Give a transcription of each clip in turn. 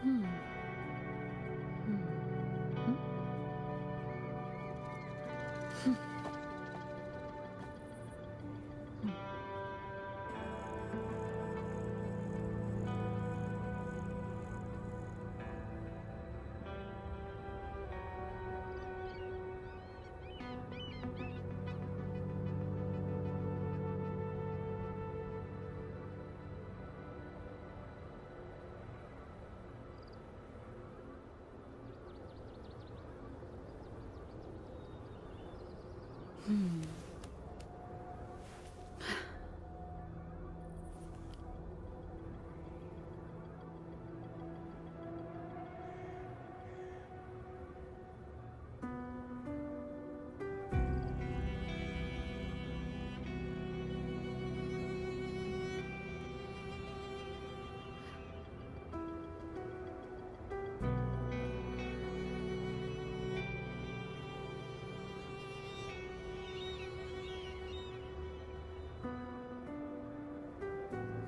Hmm. Hmm. Hmm. Hmm. Hmm. Hmm.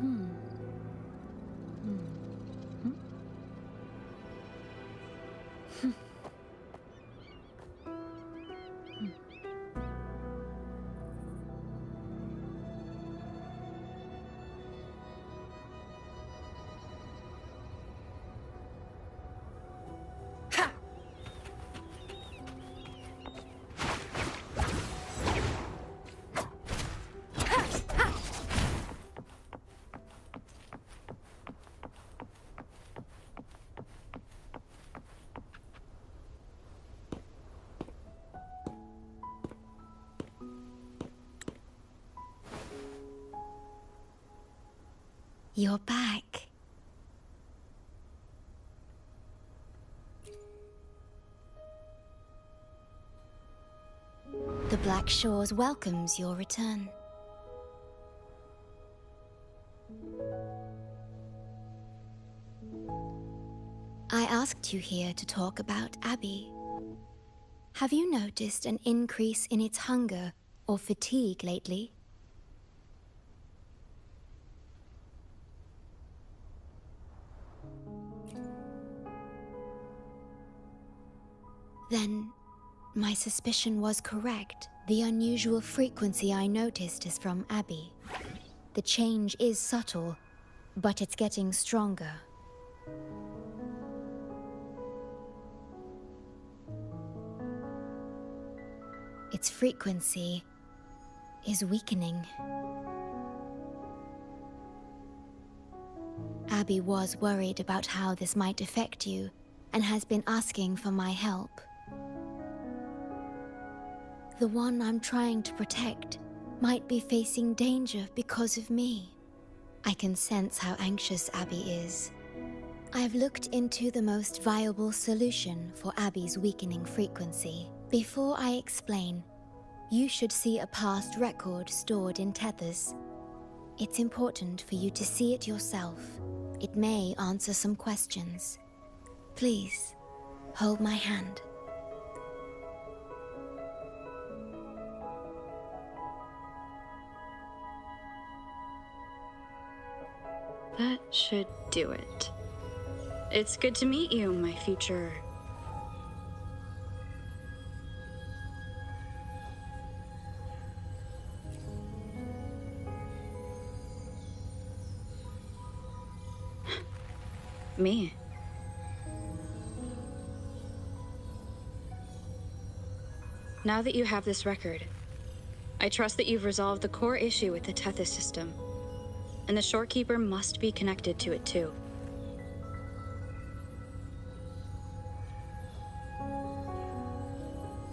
Hmm. Hmm. Hmm. Hmm. Ha! You're back. The Black Shores welcomes your return. I asked you here to talk about Abby. Have you noticed an increase in its hunger or fatigue lately? Then, my suspicion was correct. The unusual frequency I noticed is from Abby. The change is subtle, but it's getting stronger. Its frequency is weakening. Abby was worried about how this might affect you and has been asking for my help. The one I'm trying to protect might be facing danger because of me. I can sense how anxious Abby is. I've looked into the most viable solution for Abby's weakening frequency. Before I explain, you should see a past record stored in tethers. It's important for you to see it yourself. It may answer some questions. Please, hold my hand. That should do it. It's good to meet you, my future... Me. Now that you have this record, I trust that you've resolved the core issue with the Tethys system, and the Shorekeeper must be connected to it too.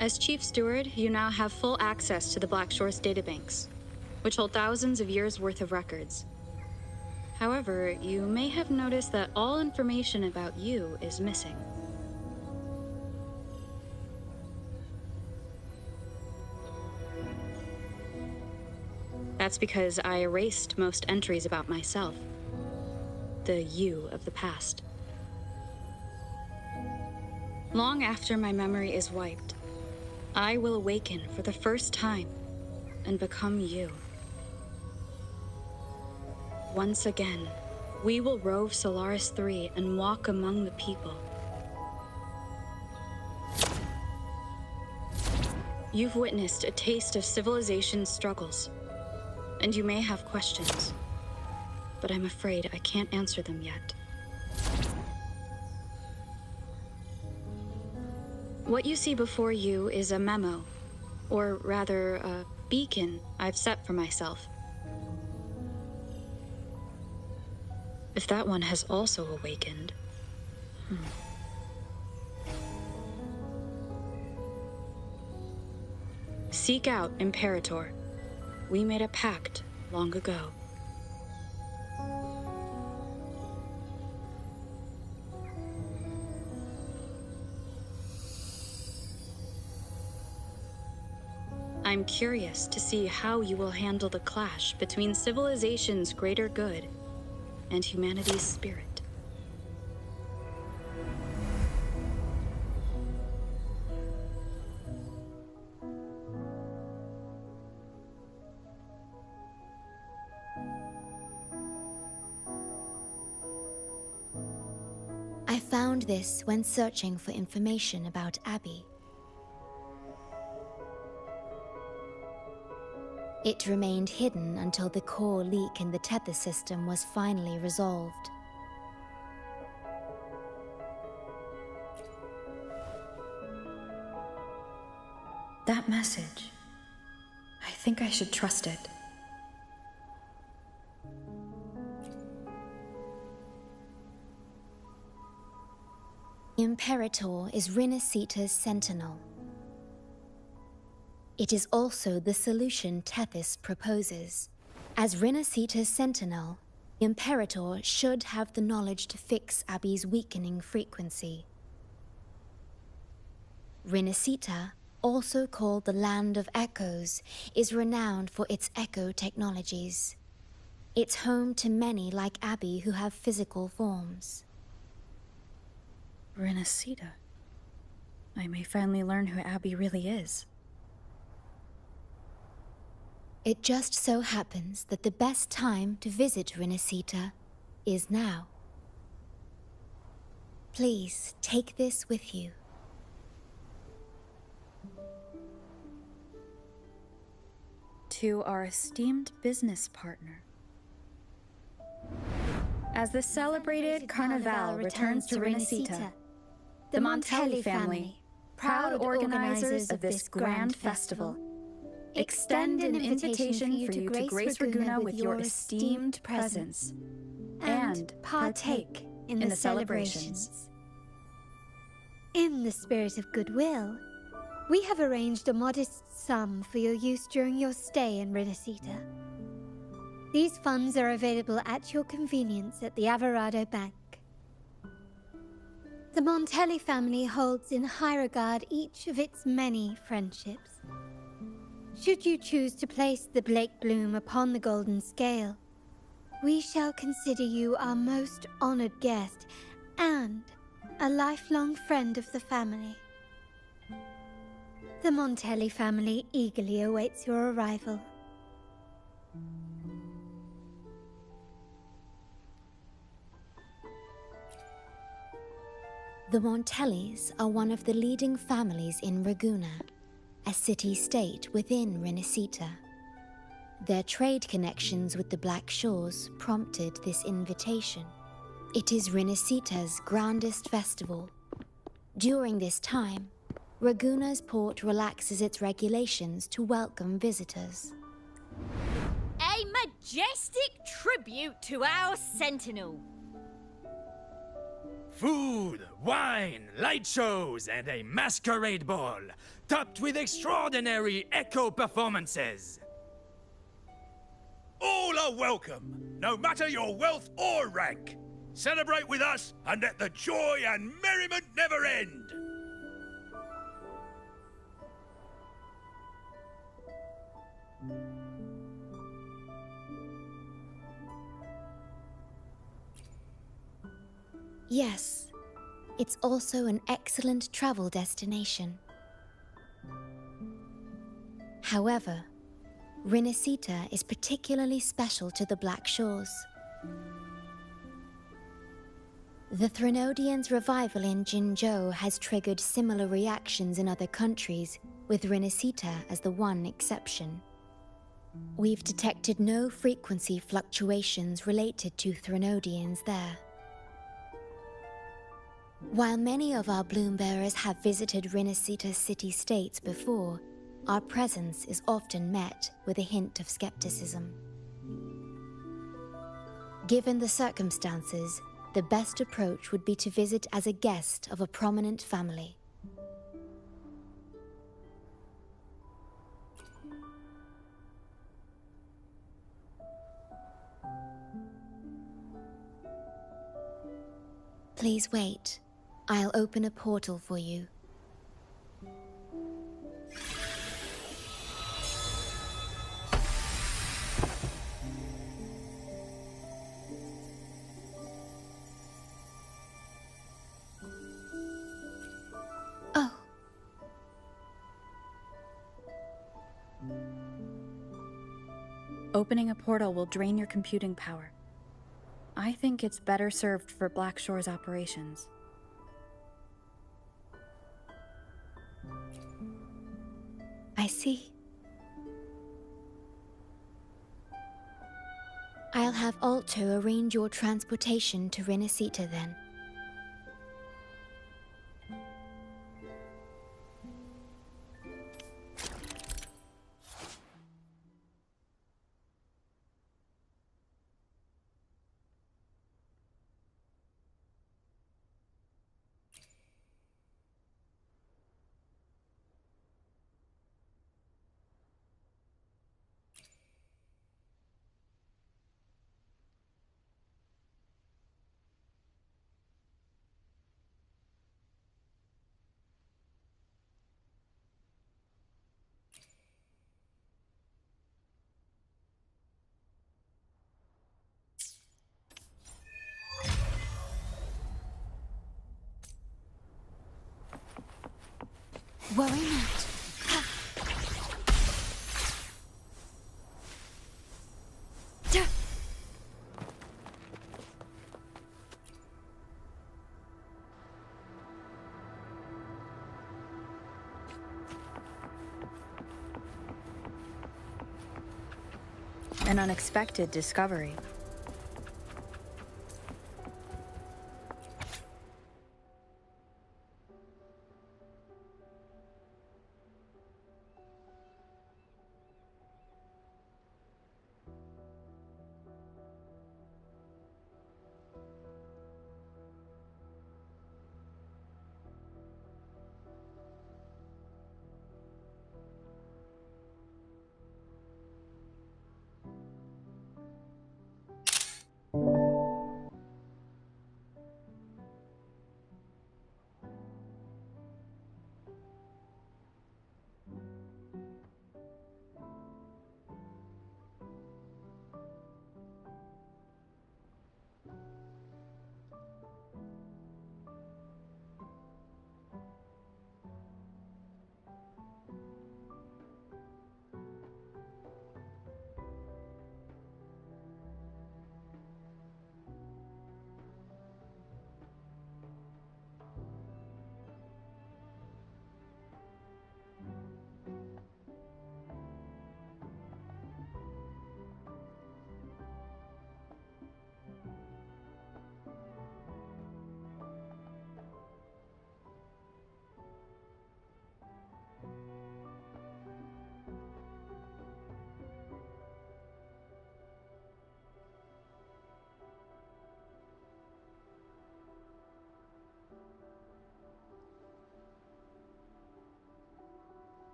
As Chief Steward, you now have full access to the Black Shore's databanks, which hold thousands of years' worth of records. However, you may have noticed that all information about you is missing. That's because I erased most entries about myself, the you of the past. Long after my memory is wiped, I will awaken for the first time and become you. Once again, we will rove Solaris 3 and walk among the people. You've witnessed a taste of civilization's struggles, and you may have questions, but I'm afraid I can't answer them yet. What you see before you is a memo, or rather, a beacon I've set for myself. If that one has also awakened... Seek out Imperator. We made a pact long ago. I'm curious to see how you will handle the clash between civilization's greater good and humanity's spirit. I found this when searching for information about Abby. It remained hidden until the core leak in the tether system was finally resolved. That message. I think I should trust it. Imperator is Rinascita's sentinel. It is also the solution Tethys proposes. As Rinascita's sentinel, Imperator should have the knowledge to fix Abby's weakening frequency. Rinascita, also called the Land of Echoes, is renowned for its echo technologies. It's home to many like Abby who have physical forms. Rinascita. I may finally learn who Abby really is. It just so happens that the best time to visit Rinascita is now. Please take this with you. To our esteemed business partner. As the celebrated Carnival returns to Rinascita, the Montelli family, proud organizers of this grand festival, extend an invitation for you to grace Ragunna with your esteemed presence and partake in the celebrations. In the spirit of goodwill, we have arranged a modest sum for your use during your stay in Rinascita. These funds are available at your convenience at the Averado Bank. The Montelli family holds in high regard each of its many friendships. Should you choose to place the Blake Bloom upon the golden scale, we shall consider you our most honored guest and a lifelong friend of the family. The Montelli family eagerly awaits your arrival. The Montellis are one of the leading families in Ragunna, a city-state within Rinascita. Their trade connections with the Black Shores prompted this invitation. It is Rinascita's grandest festival. During this time, Ragunna's port relaxes its regulations to welcome visitors. A majestic tribute to our sentinel. Food, wine, light shows, and a masquerade ball, topped with extraordinary echo performances. All are welcome, no matter your wealth or rank. Celebrate with us and let the joy and merriment never end. Yes, it's also an excellent travel destination. However, Rinascita is particularly special to the Black Shores. The Threnodians' revival in Jinzhou has triggered similar reactions in other countries, with Rinascita as the one exception. We've detected no frequency fluctuations related to Threnodians there. While many of our bloom-bearers have visited Rinascita city-states before, our presence is often met with a hint of skepticism. Given the circumstances, the best approach would be to visit as a guest of a prominent family. Please wait. I'll open a portal for you. Oh. Opening a portal will drain your computing power. I think it's better served for Black Shore's operations. I see. I'll have Alto arrange your transportation to Rinascita then. Worry not. An unexpected discovery.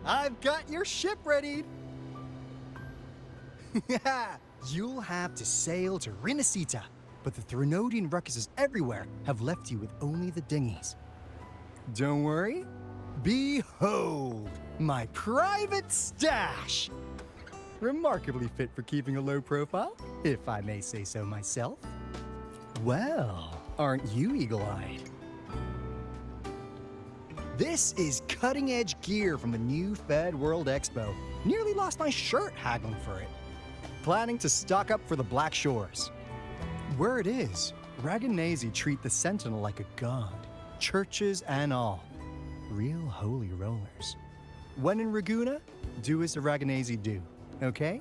I've got your ship ready. You'll have to sail to Rinascita, but the Threnodian ruckuses everywhere have left you with only the dinghies. Don't worry. Behold, my private stash! Remarkably fit for keeping a low profile, if I may say so myself. Well, aren't you eagle-eyed? This is cutting-edge gear from the new Fed World Expo. Nearly lost my shirt haggling for it. Planning to stock up for the Black Shores. Word is, Raganazi treat the Sentinel like a god. Churches and all. Real holy rollers. When in Raguna, do as the Raganazi do, okay?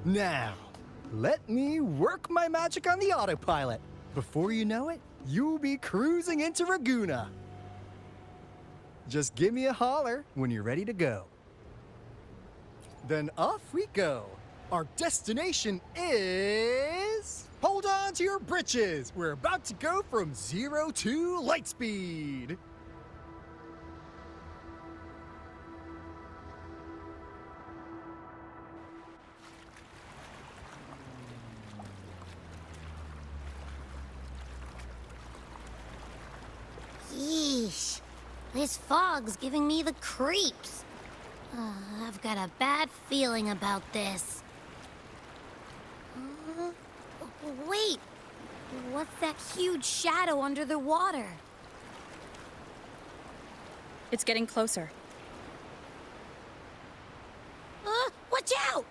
Now, let me work my magic on the autopilot. Before you know it, you'll be cruising into Raguna. Just give me a holler when you're ready to go. Then off we go. Our destination is... Hold on to your britches. We're about to go from 0 to light speed. Yeesh. This fog's giving me the creeps. I've got a bad feeling about this. Wait! What's that huge shadow under the water? It's getting closer. Watch out!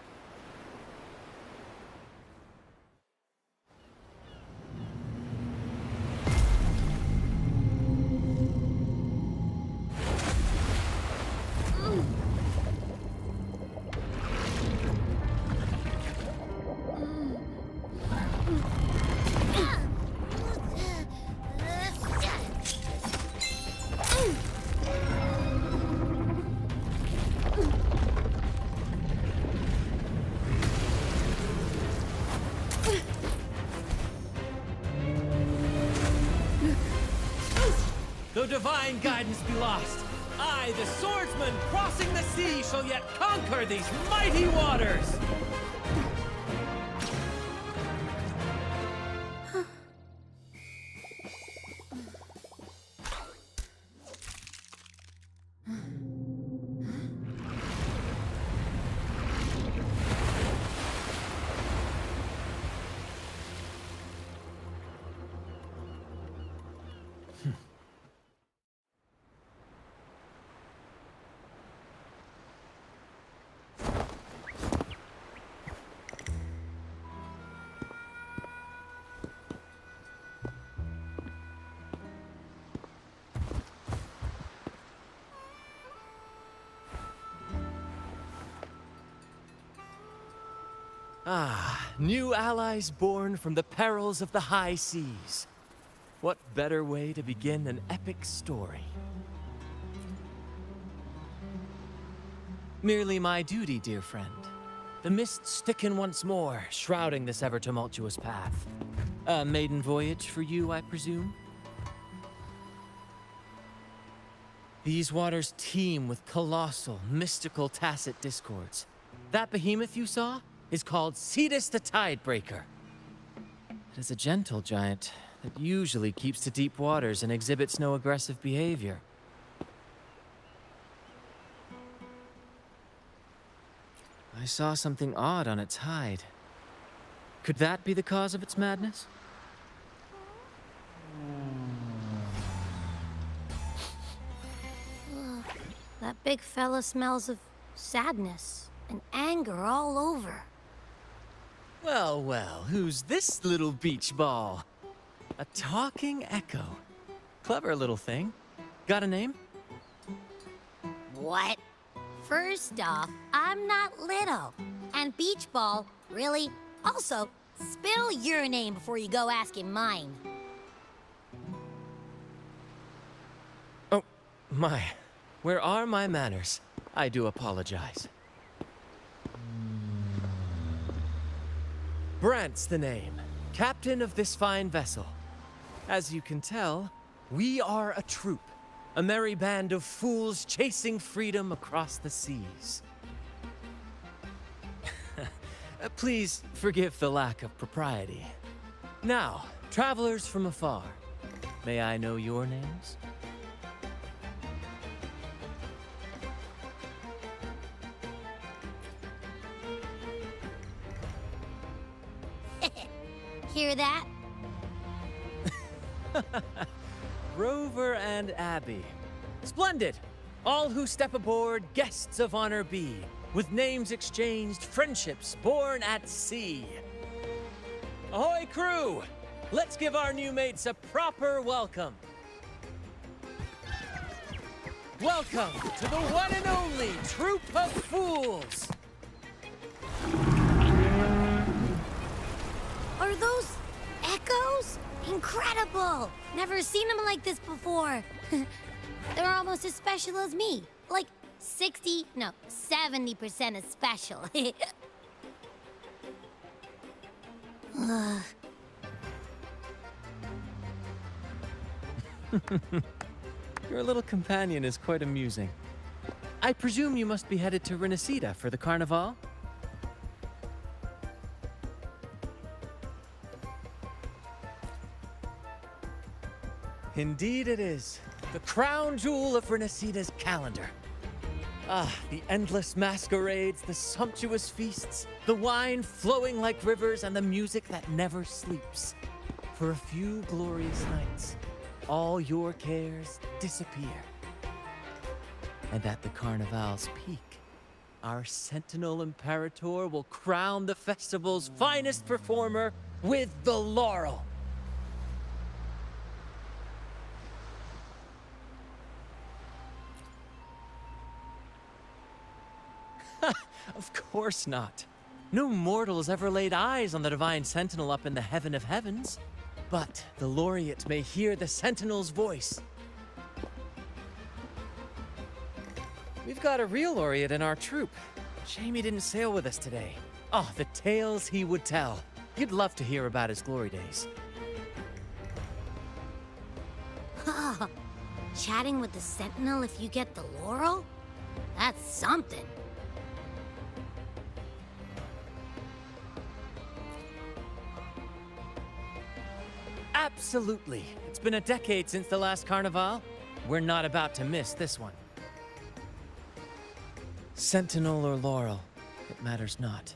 Though divine guidance be lost, I, the swordsman crossing the sea, shall yet conquer these mighty waters! Ah, new allies born from the perils of the high seas. What better way to begin an epic story? Merely my duty, dear friend. The mists thicken once more, shrouding this ever-tumultuous path. A maiden voyage for you, I presume? These waters teem with colossal, mystical, tacit discords. That behemoth you saw is called Cetus the Tidebreaker. It is a gentle giant that usually keeps to deep waters and exhibits no aggressive behavior. I saw something odd on its hide. Could that be the cause of its madness? That big fella smells of sadness and anger all over. Well, well, who's this little beach ball? A talking echo. Clever little thing. Got a name? What? First off, I'm not little. And Beach Ball, really? Also, spill your name before you go asking mine. Oh, my. Where are my manners? I do apologize. Brant's the name. Captain of this fine vessel. As you can tell, we are a troop. A merry band of fools chasing freedom across the seas. Please forgive the lack of propriety. Now, travelers from afar, may I know your names? Hear that? Rover and Abby. Splendid! All who step aboard, guests of honor be. With names exchanged, friendships born at sea. Ahoy, crew! Let's give our new mates a proper welcome. Welcome to the one and only Troop of Fools! Are those echoes? Incredible! Never seen them like this before. They're almost as special as me. Like 70% as special. Ugh. Your little companion is quite amusing. I presume you must be headed to Rinascita for the Carnival? Indeed it is. The crown jewel of Rinascita's calendar. Ah, the endless masquerades, the sumptuous feasts, the wine flowing like rivers, and the music that never sleeps. For a few glorious nights, all your cares disappear. And at the Carnival's peak, our Sentinel Imperator will crown the festival's finest performer with the laurel. Of course not. No mortal has ever laid eyes on the Divine Sentinel up in the heaven of heavens. But the laureate may hear the Sentinel's voice. We've got a real laureate in our troop. Shame he didn't sail with us today. Oh, the tales he would tell. You'd love to hear about his glory days. Chatting with the Sentinel if you get the laurel? That's something. Absolutely. It's been a decade since the last Carnival. We're not about to miss this one. Sentinel or laurel, it matters not.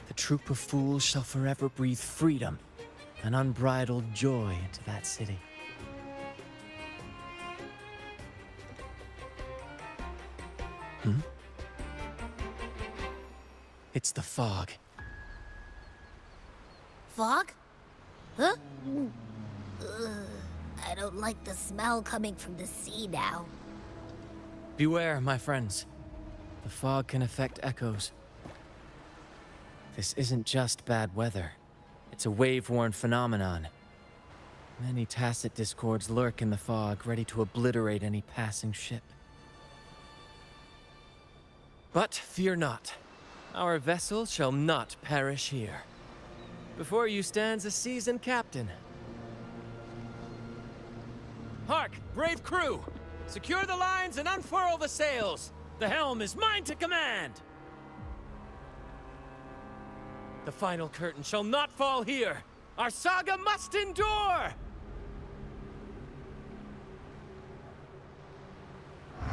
The troop of fools shall forever breathe freedom and unbridled joy into that city. It's the fog. Fog? Huh? Ugh, I don't like the smell coming from the sea now. Beware, my friends. The fog can affect echoes. This isn't just bad weather. It's a wave-worn phenomenon. Many tacit discords lurk in the fog, ready to obliterate any passing ship. But fear not. Our vessel shall not perish here. Before you stands a seasoned captain. Hark, brave crew! Secure the lines and unfurl the sails! The helm is mine to command! The final curtain shall not fall here! Our saga must endure!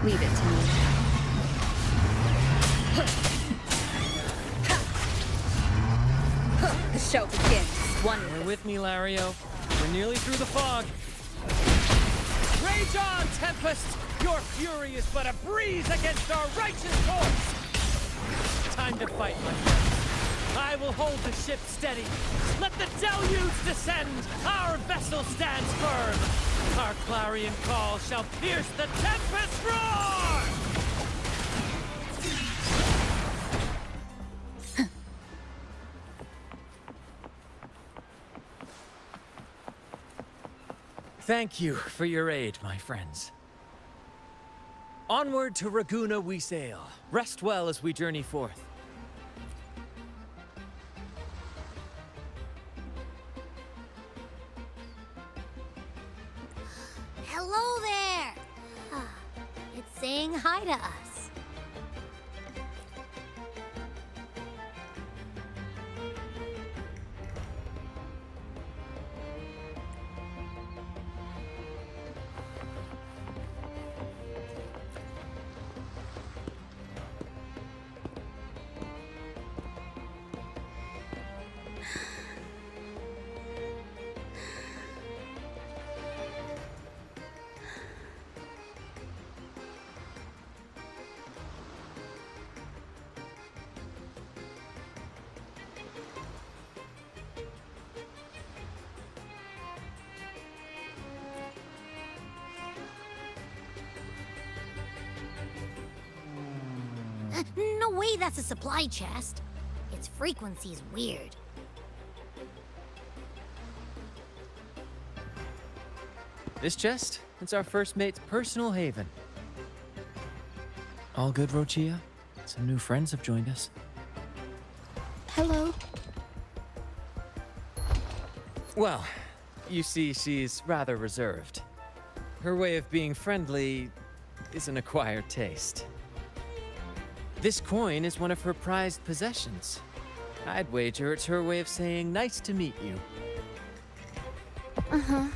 Leave it to me. The show begins. You're with me, Lario. We're nearly through the fog. Rage on, Tempest! Your fury is but a breeze against our righteous course! Time to fight, my friends. I will hold the ship steady. Let the deluge descend! Our vessel stands firm! Our clarion call shall pierce the tempest roar! Thank you for your aid, my friends. Onward to Raguna we sail. Rest well as we journey forth. Hello there! It's saying hi to us. No way that's a supply chest. Its frequency's weird. This chest, it's our first mate's personal haven. All good, Rochia? Some new friends have joined us. Hello. Well, you see, she's rather reserved. Her way of being friendly is an acquired taste. This coin is one of her prized possessions. I'd wager it's her way of saying nice to meet you. Uh-huh.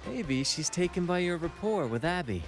Maybe she's taken by your rapport with Abby.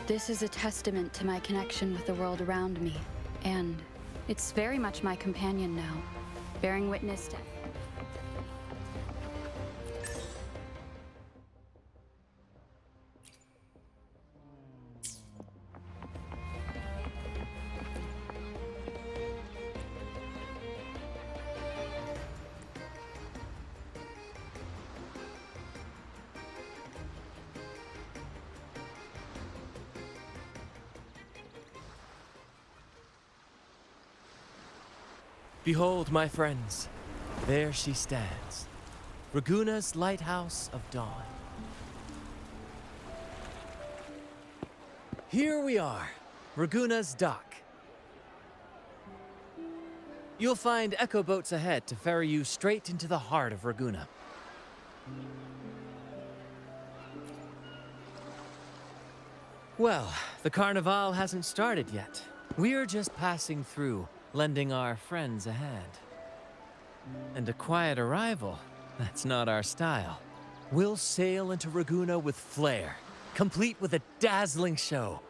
This is a testament to my connection with the world around me, and it's very much my companion now, bearing witness to... Behold, my friends, there she stands, Raguna's Lighthouse of Dawn. Here we are, Raguna's dock. You'll find echo boats ahead to ferry you straight into the heart of Raguna. Well, the Carnival hasn't started yet. We're just passing through, lending our friends a hand. And a quiet arrival, that's not our style. We'll sail into Raguna with flair, complete with a dazzling show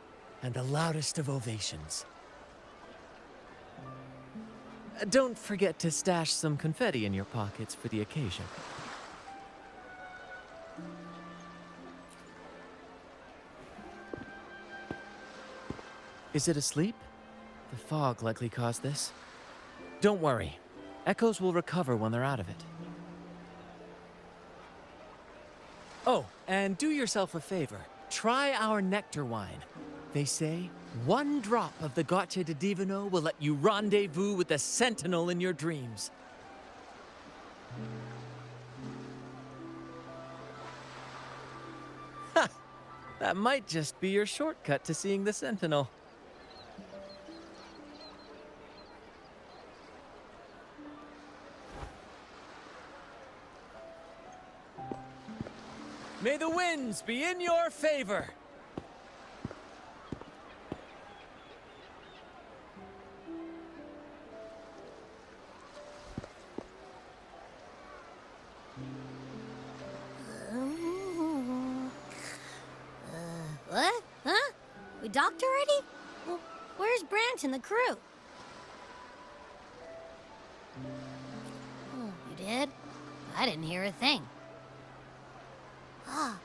and the loudest of ovations. Don't forget to stash some confetti in your pockets for the occasion. Is it asleep? The fog likely caused this. Don't worry. Echoes will recover when they're out of it. Oh, and do yourself a favor. Try our nectar wine. They say one drop of the Gotcha di Divino will let you rendezvous with the Sentinel in your dreams. Ha! That might just be your shortcut to seeing the Sentinel. May the winds be in your favor! What? Huh? We docked already? Well, where's Brant and the crew? Oh, you did? I didn't hear a thing. Ah,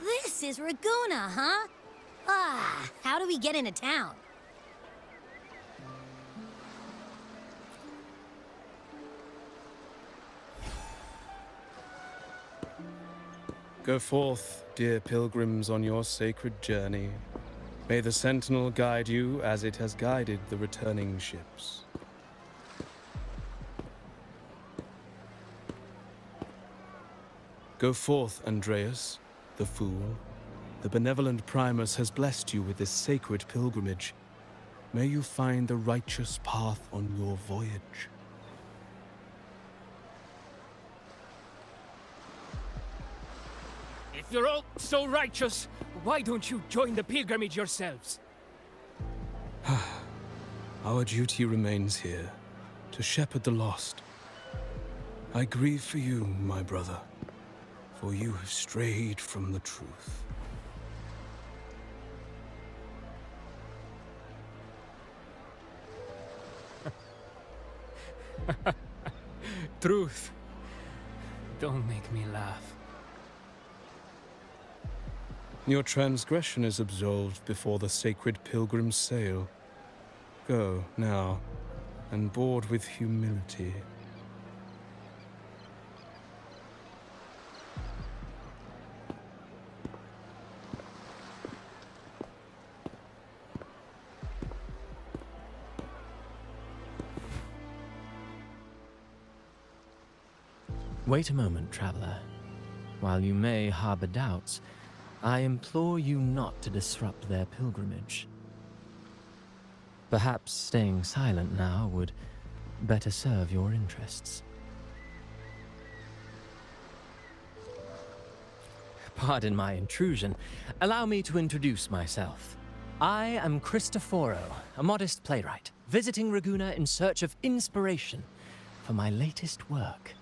this is Raguna, huh? Ah, how do we get into town? Go forth, dear pilgrims, on your sacred journey. May the Sentinel guide you as it has guided the returning ships. Go forth, Andreas, the fool. The benevolent Primus has blessed you with this sacred pilgrimage. May you find the righteous path on your voyage. If you're all so righteous, why don't you join the pilgrimage yourselves? Our duty remains here, to shepherd the lost. I grieve for you, my brother, for you have strayed from the truth. Truth. Don't make me laugh. Your transgression is absolved before the sacred pilgrim's sail. Go, now, and board with humility. Wait a moment, traveler. While you may harbor doubts, I implore you not to disrupt their pilgrimage. Perhaps staying silent now would better serve your interests. Pardon my intrusion. Allow me to introduce myself. I am Cristoforo, a modest playwright, visiting Ragunna in search of inspiration for my latest work.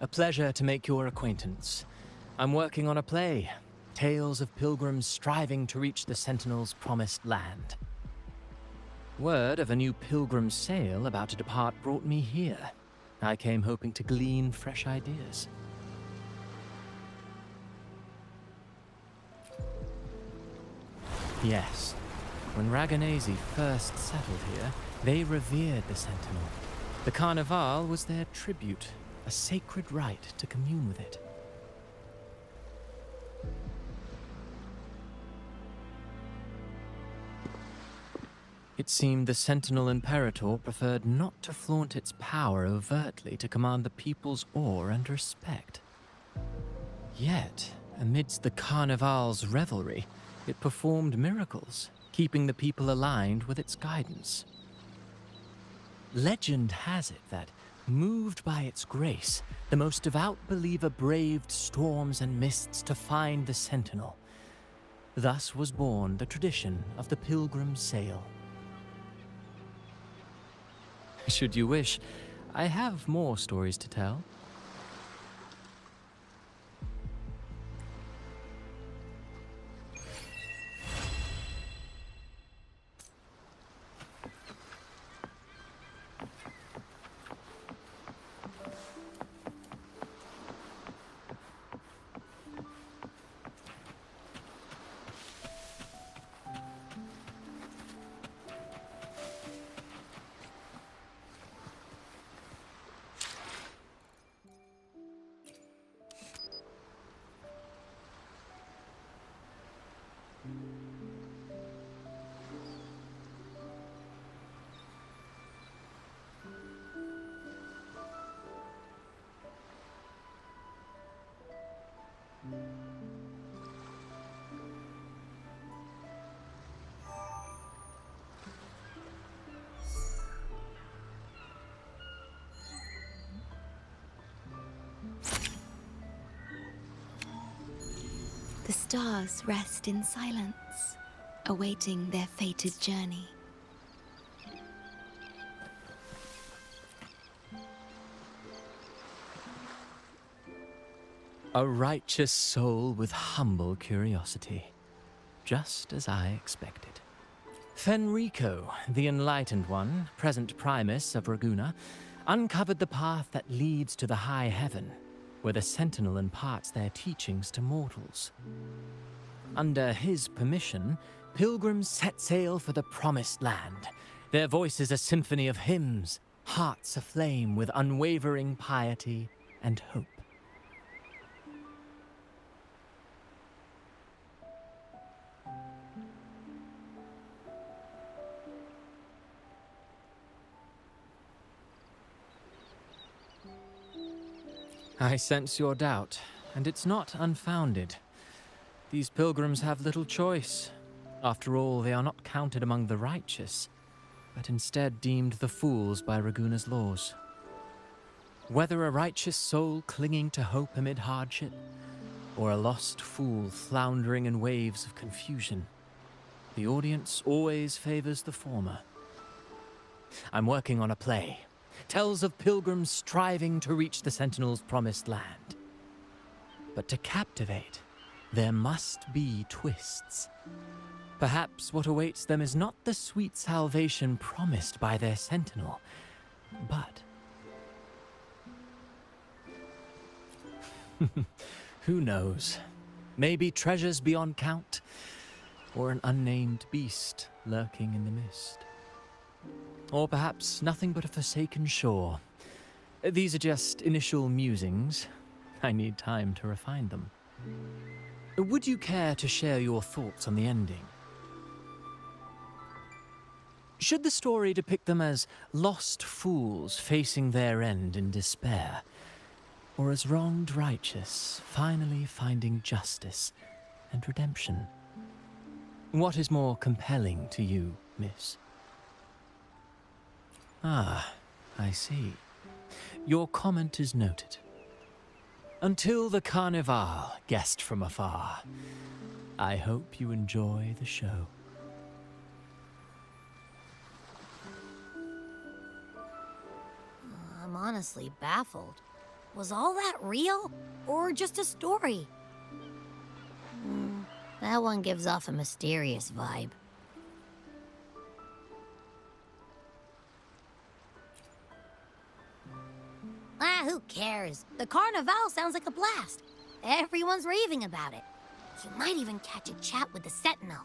A pleasure to make your acquaintance. I'm working on a play, tales of pilgrims striving to reach the Sentinel's promised land. Word of a new pilgrim sail about to depart brought me here. I came hoping to glean fresh ideas. Yes, when Raganazi first settled here, they revered the Sentinel. The Carnival was their tribute, a sacred right to commune with it. It seemed the Sentinel Imperator preferred not to flaunt its power overtly to command the people's awe and respect. Yet, amidst the Carnival's revelry, it performed miracles, keeping the people aligned with its guidance. Legend has it that, moved by its grace, the most devout believer braved storms and mists to find the Sentinel. Thus was born the tradition of the pilgrim sail. Should you wish, I have more stories to tell. The stars rest in silence, awaiting their fated journey. A righteous soul with humble curiosity, just as I expected. Fenrico, the Enlightened One, present Primus of Ragunna, uncovered the path that leads to the high heaven, where the Sentinel imparts their teachings to mortals. Under his permission, pilgrims set sail for the promised land, their voices a symphony of hymns, hearts aflame with unwavering piety and hope. I sense your doubt, and it's not unfounded. These pilgrims have little choice. After all, they are not counted among the righteous, but instead deemed the fools by Ragunna's laws. Whether a righteous soul clinging to hope amid hardship, or a lost fool floundering in waves of confusion, the audience always favors the former. I'm working on a play. Tells of pilgrims striving to reach the Sentinel's promised land. But to captivate, there must be twists. Perhaps what awaits them is not the sweet salvation promised by their Sentinel, but... who knows? Maybe treasures beyond count, or an unnamed beast lurking in the mist. Or perhaps nothing but a forsaken shore. These are just initial musings. I need time to refine them. Would you care to share your thoughts on the ending? Should the story depict them as lost fools facing their end in despair, or as wronged righteous finally finding justice and redemption? What is more compelling to you, miss? Ah, I see. Your comment is noted. Until the Carnival, guest from afar, I hope you enjoy the show. I'm honestly baffled. Was all that real, or just a story? That one gives off a mysterious vibe. Who cares? The Carnival sounds like a blast. Everyone's raving about it. You might even catch a chat with the Sentinel.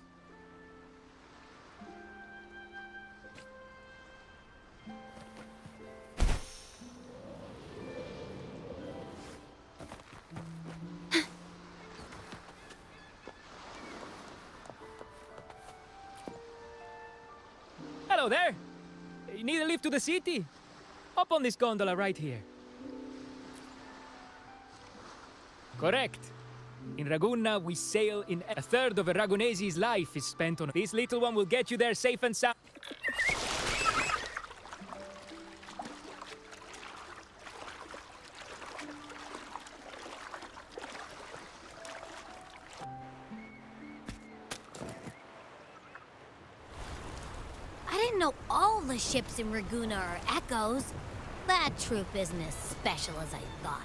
Hello there! You need a lift to the city? Hop on this gondola right here. Correct. In Ragunna, we sail in a third of a Ragunese's life is spent on... This little one will get you there safe and sound. I didn't know all the ships in Ragunna are echoes. That troop isn't as special as I thought.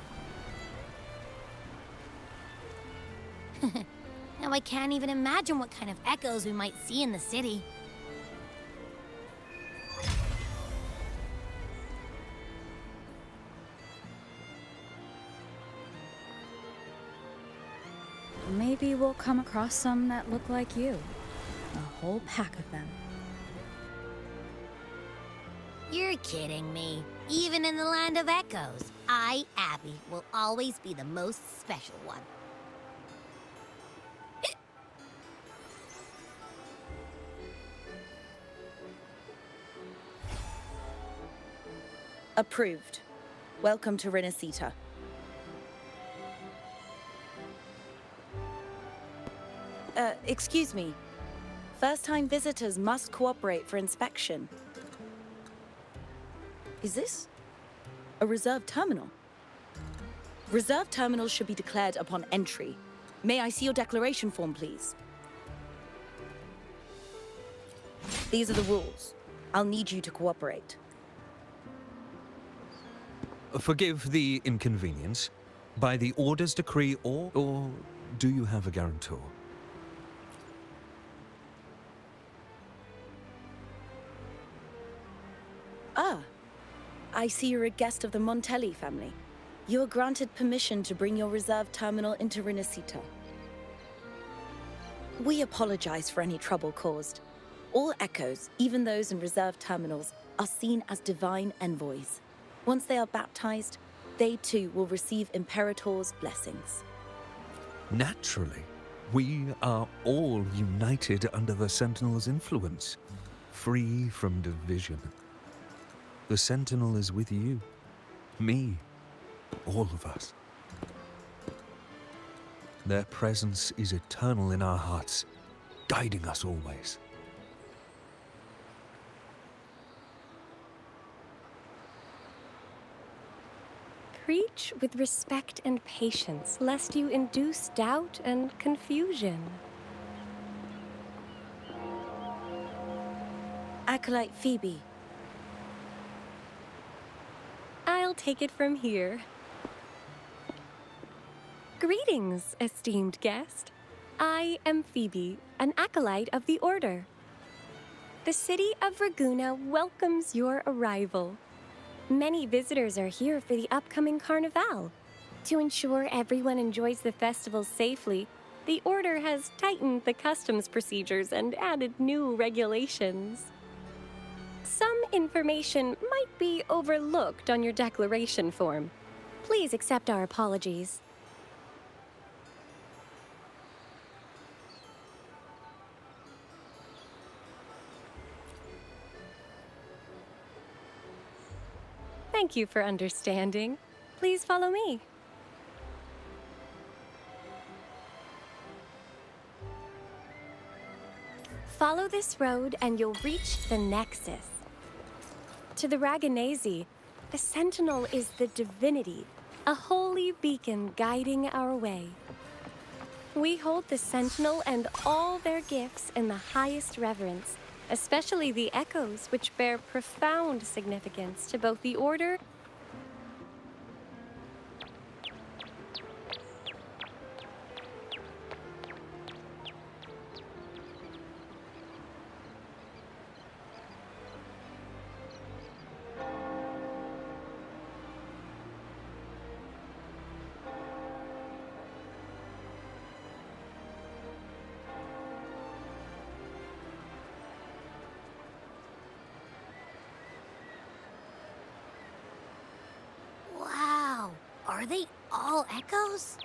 Now I can't even imagine what kind of echoes we might see in the city. Maybe we'll come across some that look like you. A whole pack of them. You're kidding me. Even in the land of echoes, I, Abby, will always be the most special one. Approved. Welcome to Rinascita. Excuse me. First-time visitors must cooperate for inspection. Is this a reserve terminal? Reserve terminals should be declared upon entry. May I see your declaration form, please? These are the rules. I'll need you to cooperate. Forgive the inconvenience. By the Order's decree or do you have a guarantor? Ah, I see you're a guest of the Montelli family. You are granted permission to bring your reserve terminal into Rinascita. We apologize for any trouble caused. All echoes, even those in reserve terminals, are seen as divine envoys. Once they are baptized, they too will receive Imperator's blessings. Naturally. We are all united under the Sentinel's influence, free from division. The Sentinel is with you, me, all of us. Their presence is eternal in our hearts, guiding us always. Preach with respect and patience, lest you induce doubt and confusion. Acolyte Phoebe. I'll take it from here. Greetings, esteemed guest. I am Phoebe, an acolyte of the Order. The city of Raguna welcomes your arrival. Many visitors are here for the upcoming Carnival. To ensure everyone enjoys the festival safely, the Order has tightened the customs procedures and added new regulations. Some information might be overlooked on your declaration form. Please accept our apologies. Thank you for understanding. Please follow me. Follow this road and you'll reach the Nexus. To the Raganese, the Sentinel is the divinity, a holy beacon guiding our way. We hold the Sentinel and all their gifts in the highest reverence, especially the echoes, which bear profound significance to both the Order . Wow, are they all echoes?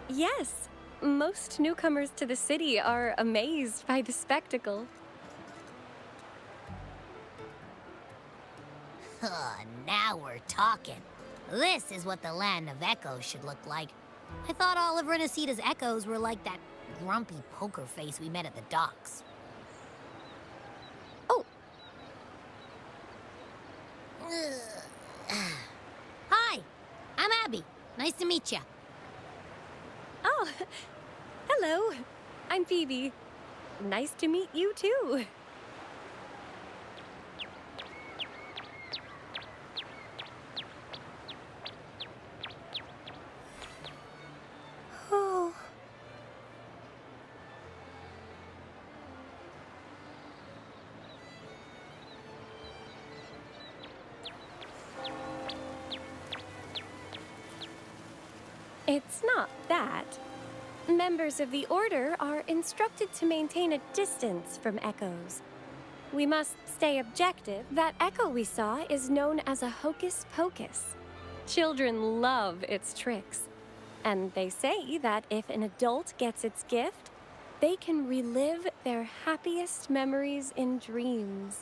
Yes, most newcomers to the city are amazed by the spectacle. Now we're talking. This is what the land of echoes should look like. I thought all of Rinascita's echoes were like that grumpy poker face we met at the docks. Oh! Hi, I'm Abby. Nice to meet you. Oh, hello. I'm Phoebe. Nice to meet you too. Oh. It's not that. Members of the Order are instructed to maintain a distance from echoes. We must stay objective. That echo we saw is known as a hocus pocus. Children love its tricks. And they say that if an adult gets its gift, they can relive their happiest memories in dreams.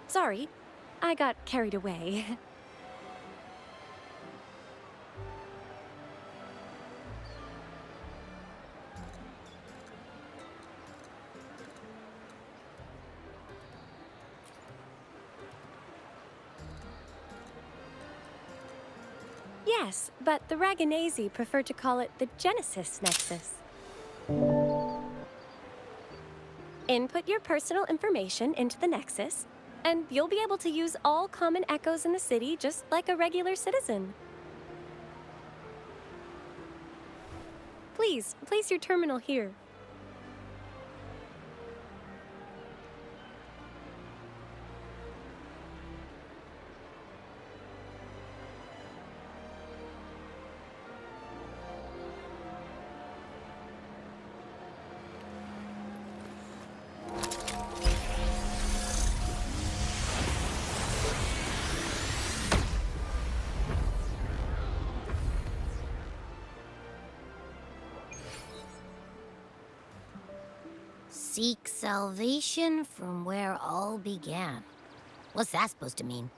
Sorry, I got carried away. Yes, but the Raganese prefer to call it the Genesis Nexus. Input your personal information into the Nexus, and you'll be able to use all common echoes in the city just like a regular citizen. Please, place your terminal here. Seek salvation from where all began. What's that supposed to mean?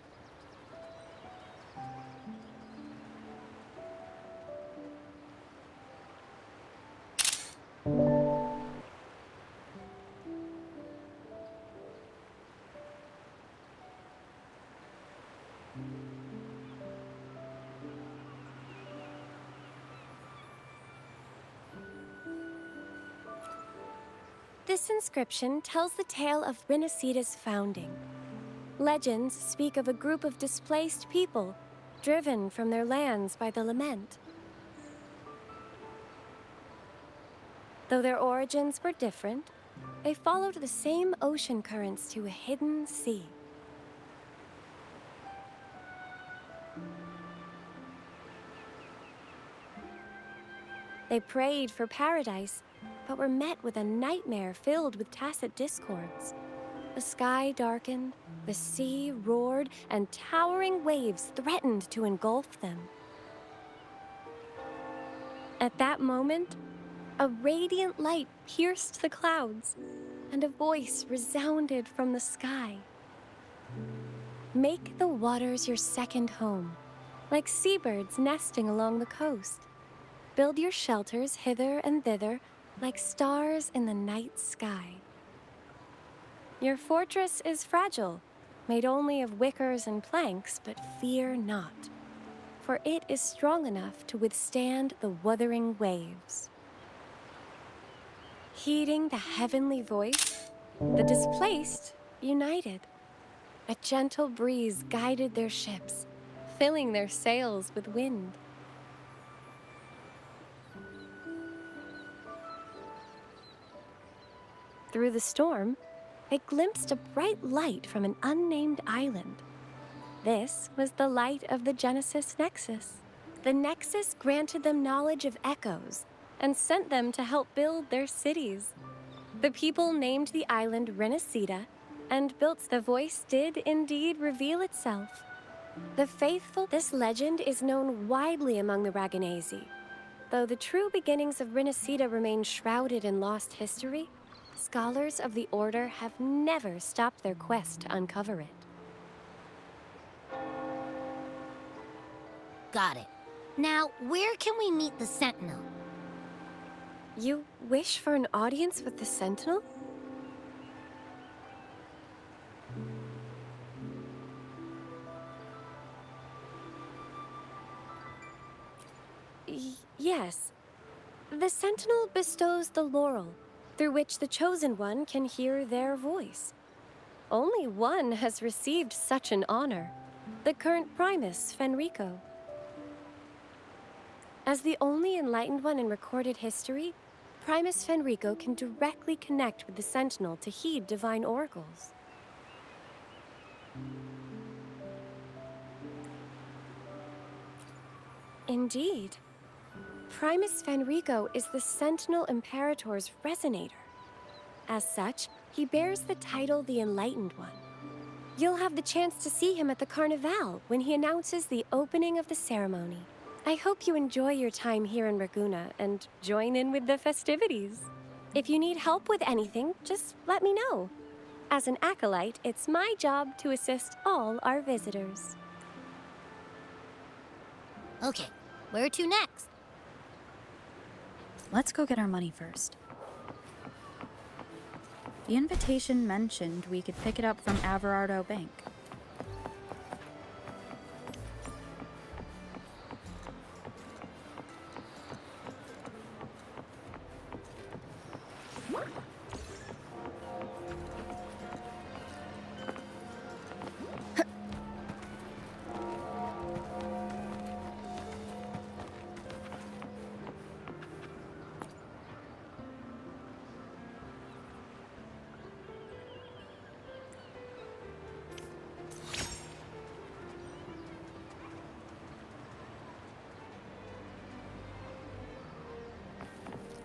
This inscription tells the tale of Rinascita's founding. Legends speak of a group of displaced people, driven from their lands by the lament. Though their origins were different, they followed the same ocean currents to a hidden sea. They prayed for paradise, but were met with a nightmare filled with tacit discords. The sky darkened, the sea roared, and towering waves threatened to engulf them. At that moment, a radiant light pierced the clouds, and a voice resounded from the sky. Make the waters your second home, like seabirds nesting along the coast. Build your shelters hither and thither, like stars in the night sky. Your fortress is fragile, made only of wickers and planks, but fear not, for it is strong enough to withstand the wuthering waves. Heeding the heavenly voice, the displaced united. A gentle breeze guided their ships, filling their sails with wind. Through the storm, they glimpsed a bright light from an unnamed island. This was the light of the Genesis Nexus. The Nexus granted them knowledge of echoes and sent them to help build their cities. The people named the island Rinascita, and built. The voice did indeed reveal itself. The faithful, this legend is known widely among the Ragonesi. Though the true beginnings of Rinascita remain shrouded in lost history, scholars of the Order have never stopped their quest to uncover it. Got it. Now, where can we meet the Sentinel? You wish for an audience with the Sentinel? Yes. The Sentinel bestows the laurel, through which the Chosen One can hear their voice. Only one has received such an honor, the current Primus, Fenrico. As the only enlightened one in recorded history, Primus Fenrico can directly connect with the Sentinel to heed divine oracles. Indeed. Primus Fenrico is the Sentinel Imperator's resonator. As such, he bears the title the Enlightened One. You'll have the chance to see him at the Carnival when he announces the opening of the ceremony. I hope you enjoy your time here in Raguna and join in with the festivities. If you need help with anything, just let me know. As an acolyte, it's my job to assist all our visitors. Okay, where to next? Let's go get our money first. The invitation mentioned we could pick it up from Averardo Bank.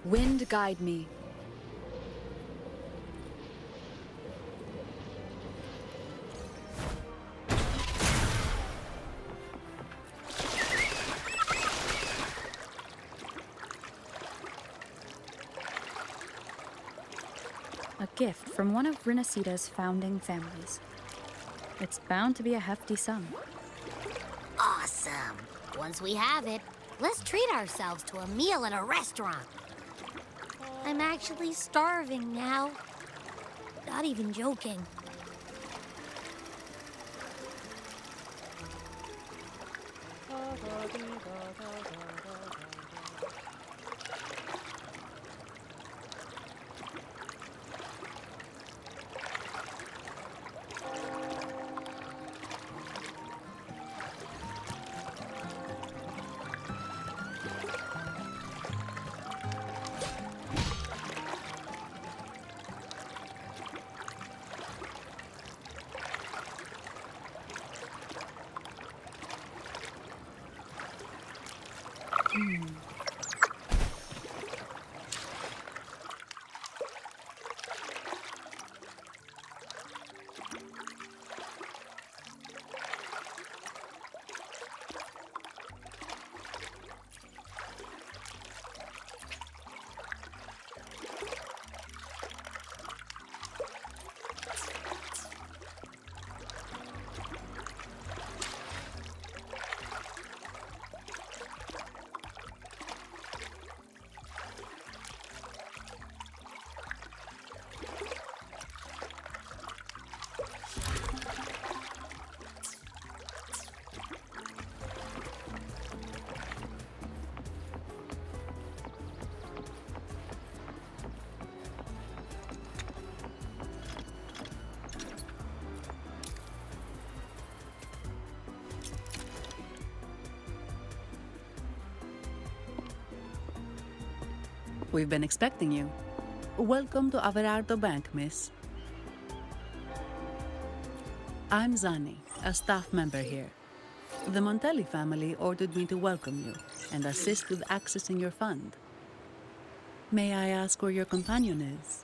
Wind guide me. A gift from one of Rinascita's founding families. It's bound to be a hefty sum. Awesome. Once we have it, let's treat ourselves to a meal at a restaurant. I'm actually starving now. Not even joking. We've been expecting you. Welcome to Averardo Bank, miss. I'm Zani, a staff member here. The Montelli family ordered me to welcome you and assist with accessing your fund. May I ask where your companion is?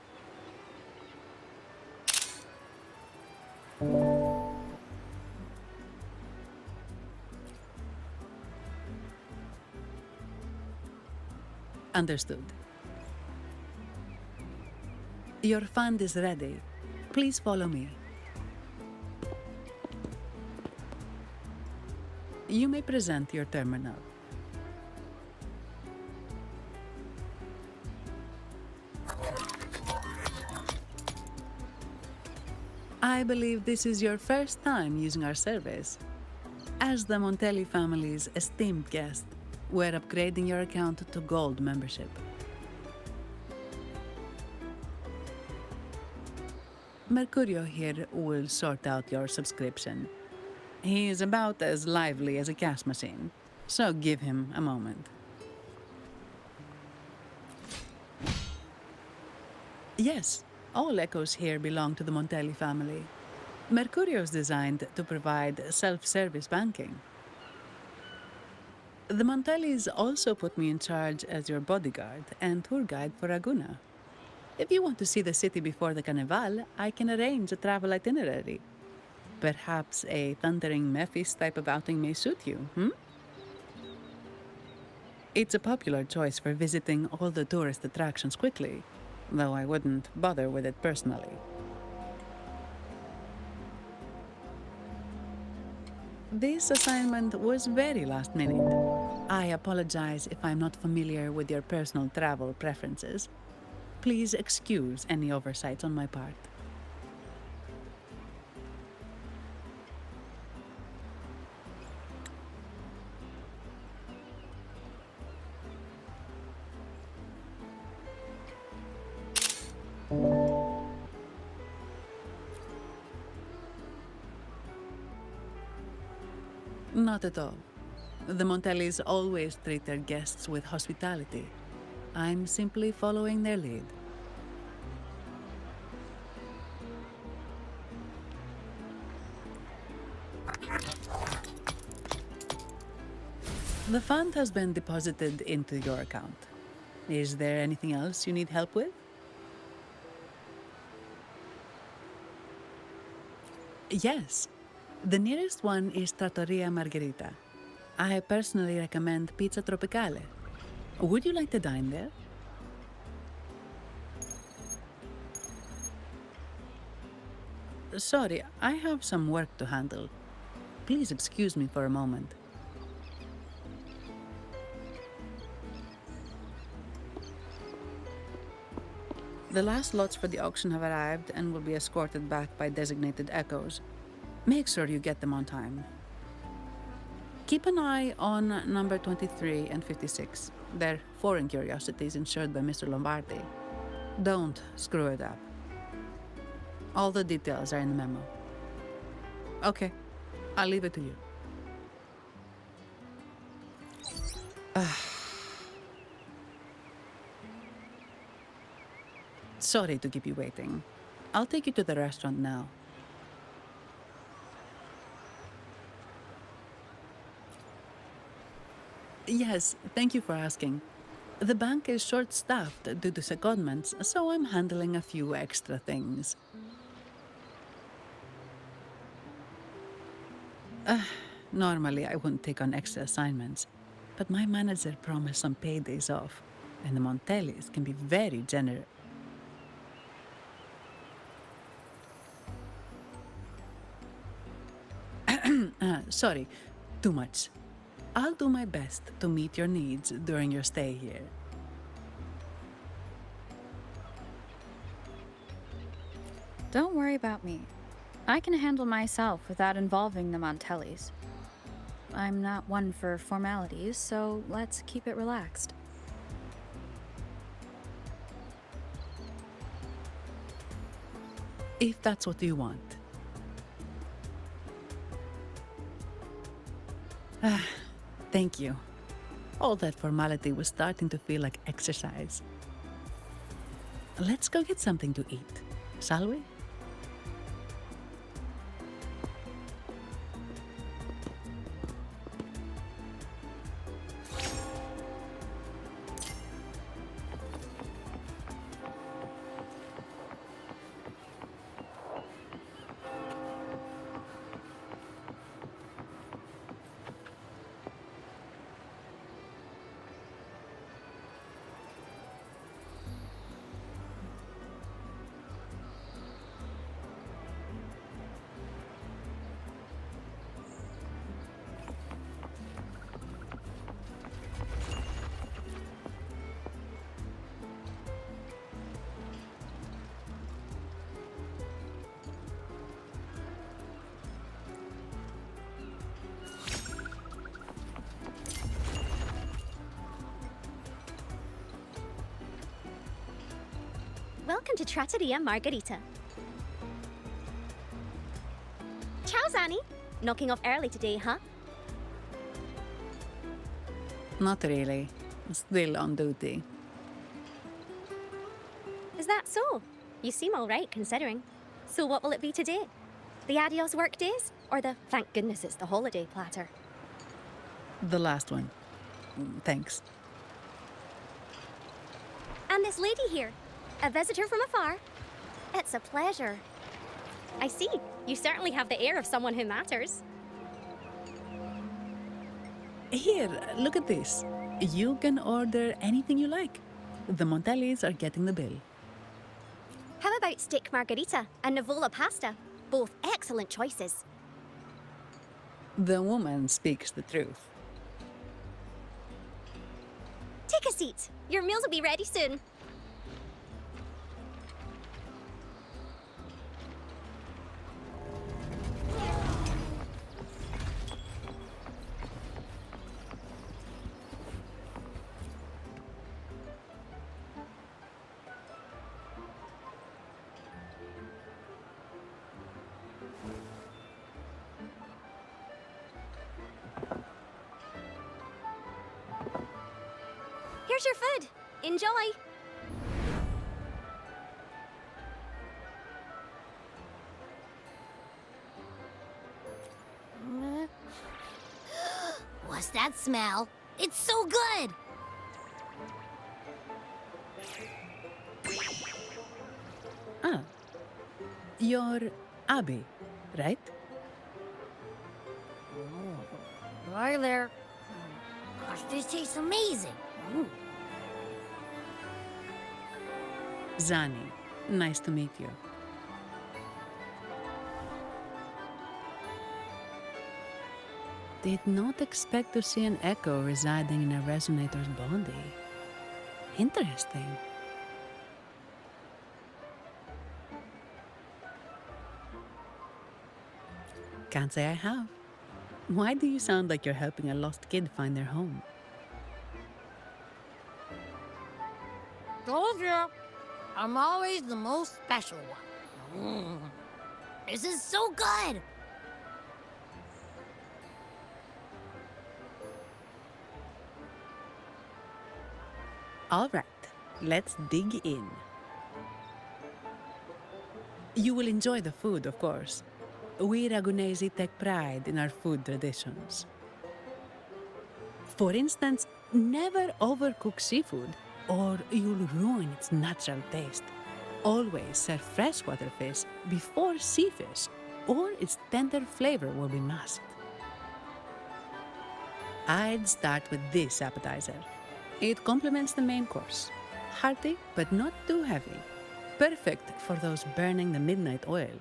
Understood. Your fund is ready. Please follow me. You may present your terminal. I believe this is your first time using our service. As the Montelli family's esteemed guest, we're upgrading your account to Gold membership. Mercurio here will sort out your subscription. He is about as lively as a cash machine, so give him a moment. Yes, all echoes here belong to the Montelli family. Mercurio is designed to provide self-service banking. The Montellis also put me in charge as your bodyguard and tour guide for Ragusa. If you want to see the city before the Carnival, I can arrange a travel itinerary. Perhaps a thundering Memphis type of outing may suit you, It's a popular choice for visiting all the tourist attractions quickly, though I wouldn't bother with it personally. This assignment was very last minute. I apologize if I'm not familiar with your personal travel preferences. Please excuse any oversights on my part. Not at all. The Montellis always treat their guests with hospitality. I'm simply following their lead. The fund has been deposited into your account. Is there anything else you need help with? Yes. The nearest one is Trattoria Margherita. I personally recommend Pizza Tropicale. Would you like to dine there? Sorry, I have some work to handle. Please excuse me for a moment. The last lots for the auction have arrived and will be escorted back by designated echoes. Make sure you get them on time. Keep an eye on number 23 and 56. They're foreign curiosities insured by Mr. Lombardi. Don't screw it up. All the details are in the memo. Okay, I'll leave it to you. Sorry to keep you waiting. I'll take you to the restaurant now. Yes, thank you for asking. The bank is short-staffed due to secondments, so I'm handling a few extra things. Normally, I wouldn't take on extra assignments, but my manager promised some paydays off, and the Montellis can be very generous. Sorry, too much. I'll do my best to meet your needs during your stay here. Don't worry about me. I can handle myself without involving the Montellis. I'm not one for formalities, so let's keep it relaxed. If that's what you want. Thank you. All that formality was starting to feel like exercise. Let's go get something to eat, shall we? Welcome to Trattoria Margherita. Ciao, Zanni. Knocking off early today, huh? Not really. Still on duty. Is that so? You seem all right, considering. So what will it be today? The adios work days? Or the thank goodness it's the holiday platter? The last one. Thanks. And this lady here. A visitor from afar. It's a pleasure. I see. You certainly have the air of someone who matters. Here, look at this. You can order anything you like. The Montellis are getting the bill. How about steak margarita and Nivola pasta? Both excellent choices. The woman speaks the truth. Take a seat. Your meals will be ready soon. Here's your food. Enjoy. What's that smell? It's so good! Ah. You're Abby, right? Hi there. Gosh, this tastes amazing. Zanni, nice to meet you. Did not expect to see an echo residing in a resonator's body. Interesting. Can't say I have. Why do you sound like you're helping a lost kid find their home? Told you. I'm always the most special one. This is so good! All right, let's dig in. You will enjoy the food, of course. We Ragunesi take pride in our food traditions. For instance, never overcook seafood, or you'll ruin its natural taste. Always serve freshwater fish before sea fish, or its tender flavor will be masked. I'd start with this appetizer. It complements the main course. Hearty, but not too heavy. Perfect for those burning the midnight oil.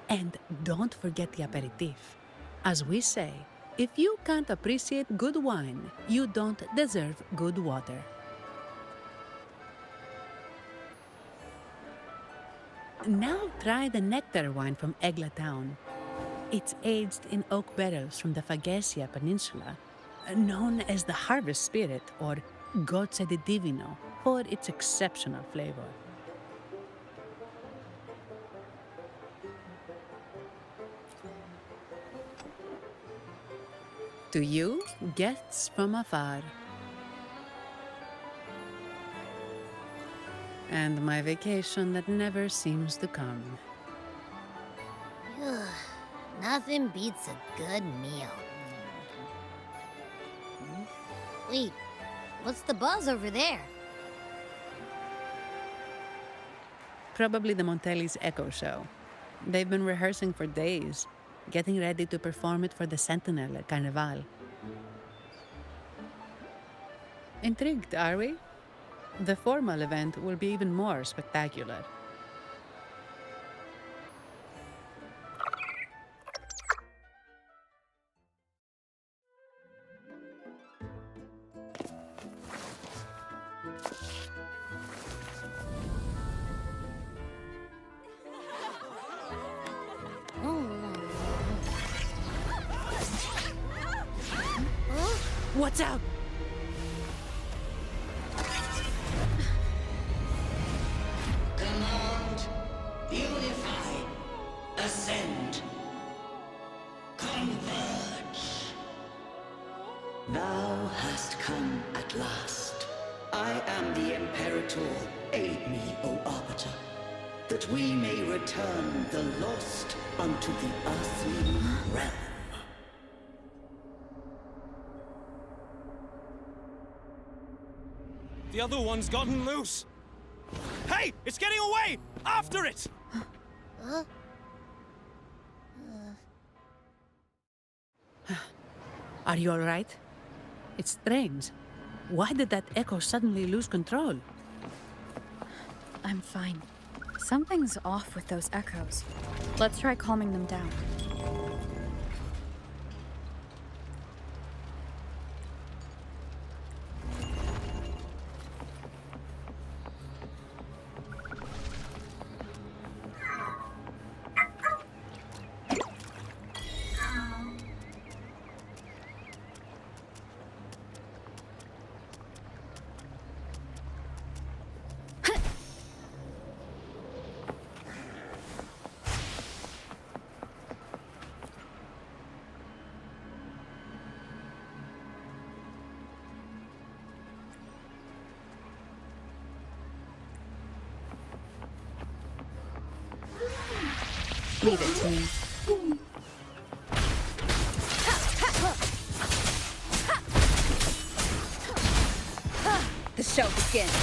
And don't forget the aperitif. As we say, if you can't appreciate good wine, you don't deserve good water. Now try the nectar wine from Egla Town. It's aged in oak barrels from the Fagesia Peninsula, known as the Harvest Spirit or Goce di Divino for its exceptional flavor. To you, guests from afar. And my vacation that never seems to come. Nothing beats a good meal. Wait, what's the buzz over there? Probably the Montelli's Echo Show. They've been rehearsing for days, getting ready to perform it for the Sentinel at Carnival. Intrigued, are we? The formal event will be even more spectacular. What's up? Command, unify, ascend, converge. Thou hast come at last. I am the Imperator. Aid me, O Arbiter, that we may return the lost unto the earthly realm. The other one's gotten loose. Hey, it's getting away! After it! Are you all right? It's strange. Why did that echo suddenly lose control? I'm fine. Something's off with those echoes. Let's try calming them down. Leave it to me. The show begins.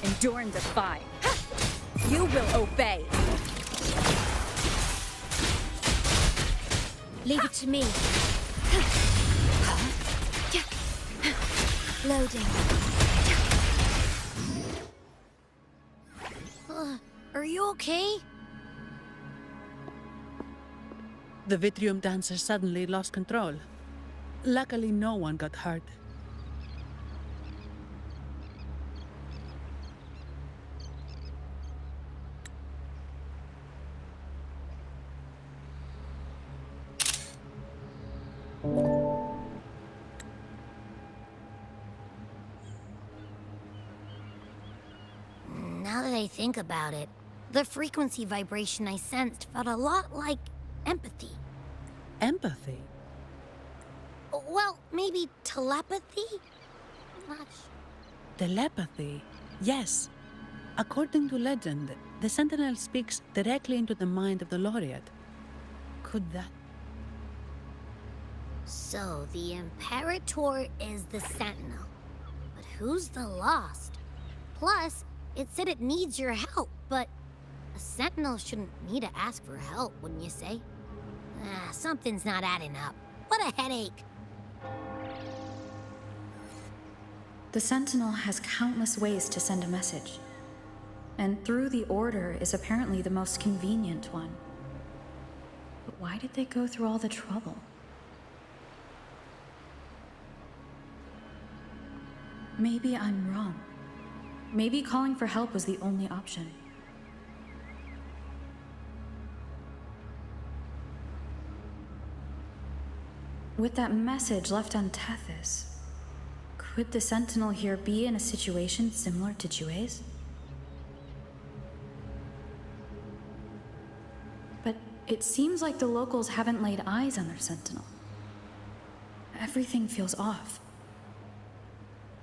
Endure and defy. You will obey. Leave it to me. Loading. Are you okay? The Vitrium dancer suddenly lost control. Luckily, no one got hurt. Now that I think about it, the frequency vibration I sensed felt a lot like empathy. Empathy? Well, maybe telepathy? Not Telepathy? Yes. According to legend, the Sentinel speaks directly into the mind of the Laureate. Could that... So, the Imperator is the Sentinel. But who's the Lost? Plus, it said it needs your help, but a Sentinel shouldn't need to ask for help, wouldn't you say? Something's not adding up. What a headache. The Sentinel has countless ways to send a message. And through the Order is apparently the most convenient one. But why did they go through all the trouble? Maybe I'm wrong. Maybe calling for help was the only option. With that message left on Tethys, could the Sentinel here be in a situation similar to Jue's? But it seems like the locals haven't laid eyes on their Sentinel. Everything feels off.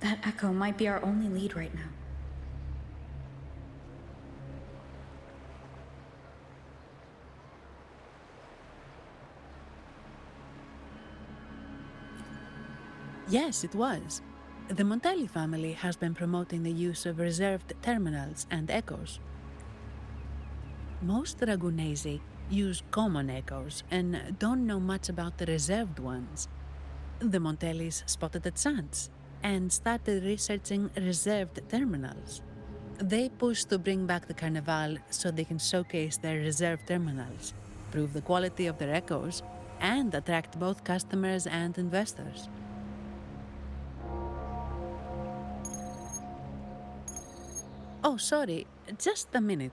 That echo might be our only lead right now. Yes, it was. The Montelli family has been promoting the use of reserved terminals and echoes. Most Ragunesi use common echoes and don't know much about the reserved ones. The Montellis spotted a chance and started researching reserved terminals. They pushed to bring back the Carnival so they can showcase their reserved terminals, prove the quality of their echoes, and attract both customers and investors. Oh, sorry, just a minute.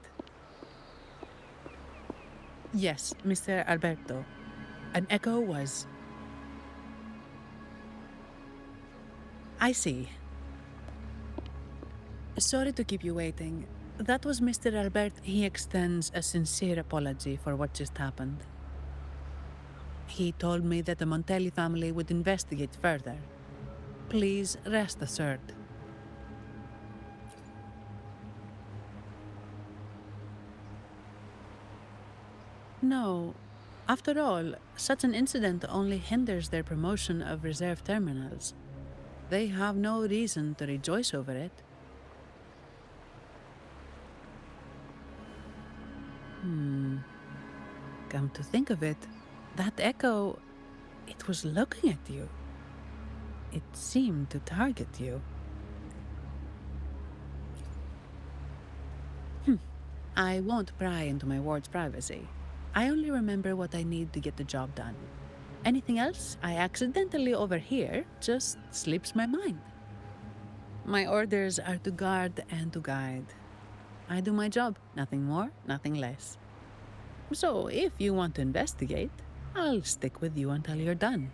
Yes, Mr. Alberto. An echo was... I see. Sorry to keep you waiting. That was Mr. Albert. He extends a sincere apology for what just happened. He told me that the Montelli family would investigate further. Please rest assured. No. After all, such an incident only hinders their promotion of reserve terminals. They have no reason to rejoice over it. Come to think of it, that echo, it was looking at you. It seemed to target you. I won't pry into my ward's privacy. I only remember what I need to get the job done. Anything else I accidentally overhear just slips my mind. My orders are to guard and to guide. I do my job, nothing more, nothing less. So if you want to investigate, I'll stick with you until you're done.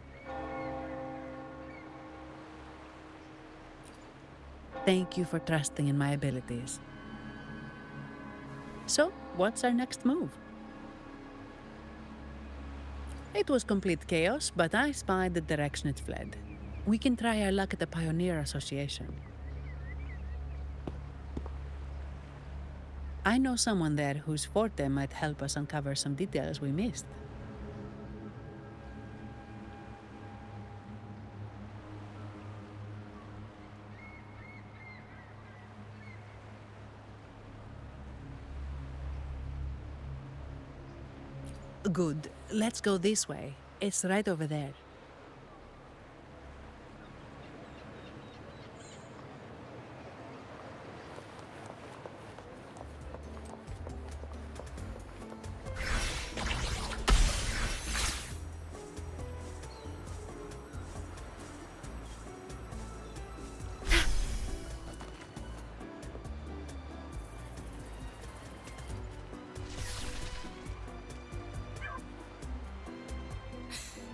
Thank you for trusting in my abilities. So, what's our next move? It was complete chaos, but I spied the direction it fled. We can try our luck at the Pioneer Association. I know someone there whose forte might help us uncover some details we missed. Good. Let's go this way. It's right over there.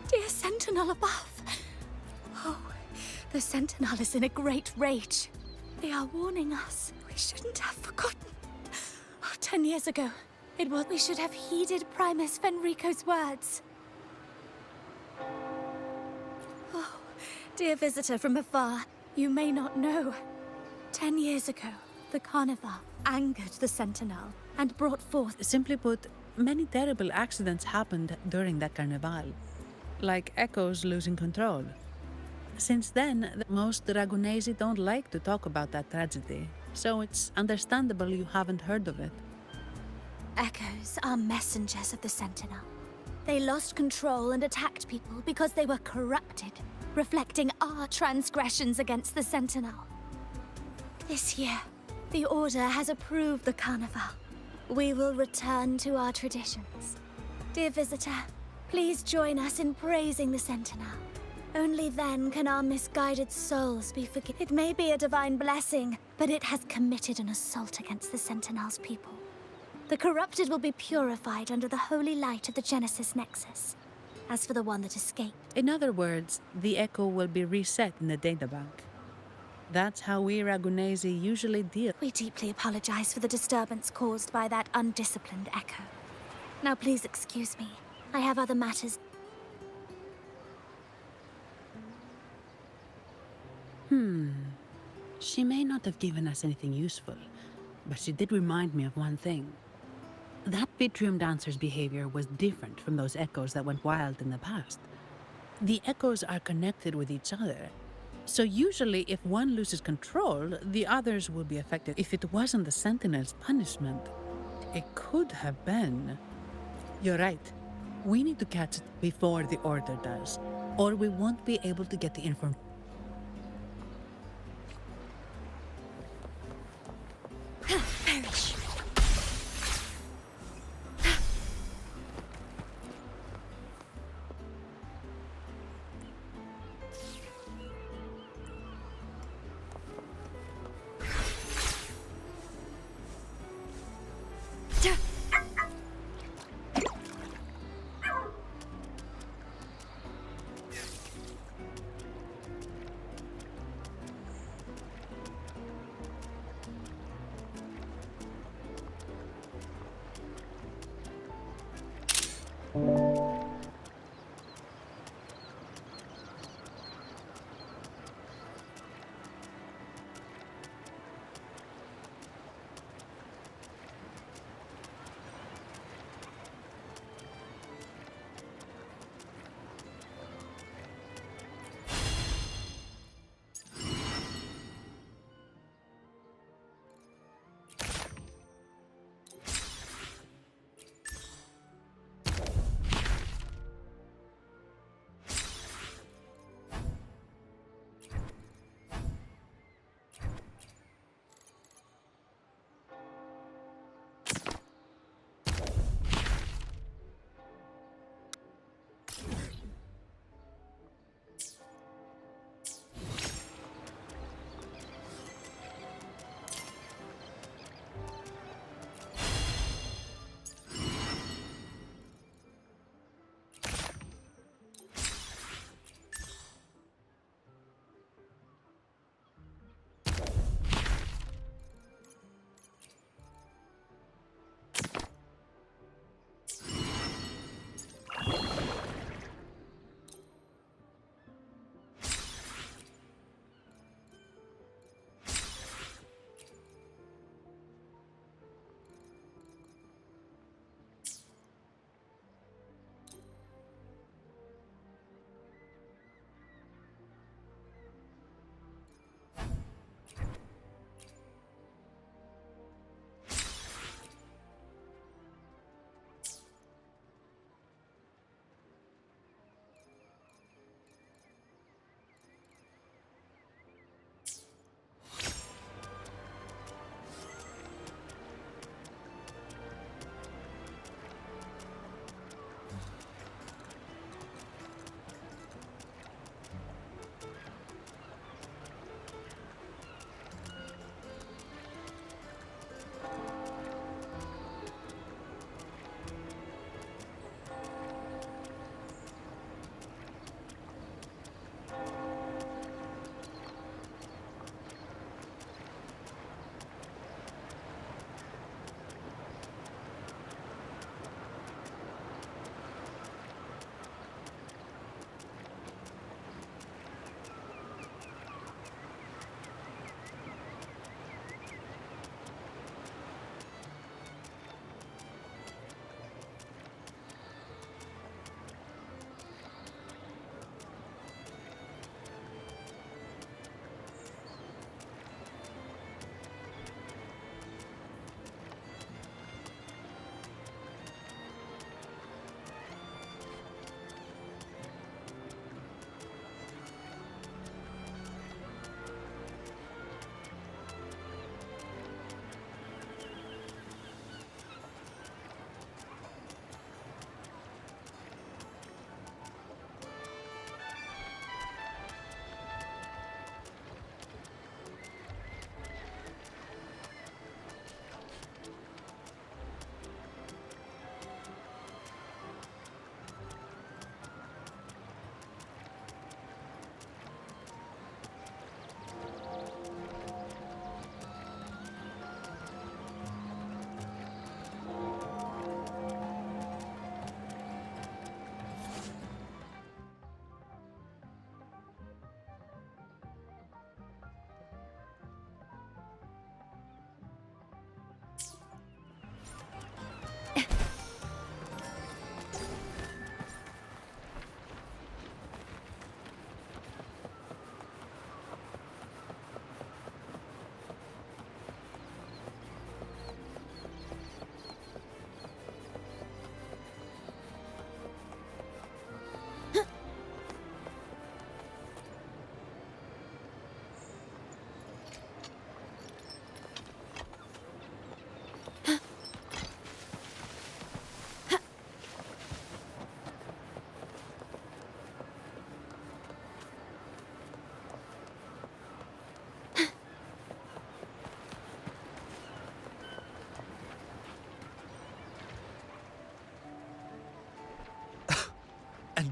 Dear Sentinel above. Oh, the Sentinel is in a great rage. They are warning us. We shouldn't have forgotten. 10 years ago, it was we should have heeded Primus Fenrico's words. Oh, Dear visitor from afar, you may not know. 10 years ago, the Carnival angered the Sentinel and brought forth... Simply put, many terrible accidents happened during that Carnival, like echoes losing control. Since then, most Ragunesi don't like to talk about that tragedy, so it's understandable you haven't heard of it. Echoes are messengers of the Sentinel. They lost control and attacked people because they were corrupted, reflecting our transgressions against the Sentinel. This year, the Order has approved the Carnival. We will return to our traditions. Dear visitor, please join us in praising the Sentinel. Only then can our misguided souls be forgiven. It may be a divine blessing, but it has committed an assault against the Sentinel's people. The corrupted will be purified under the holy light of the Genesis Nexus. As for the one that escaped... In other words, the echo will be reset in the databank. That's how we Ragunesi usually deal. We deeply apologize for the disturbance caused by that undisciplined echo. Now please excuse me. I have other matters. She may not have given us anything useful, but she did remind me of one thing. That Vitrium dancer's behavior was different from those echoes that went wild in the past. The echoes are connected with each other, so usually if one loses control, the others will be affected. If it wasn't the Sentinel's punishment, it could have been... You're right. We need to catch it before the Order does, or we won't be able to get the information. Perish.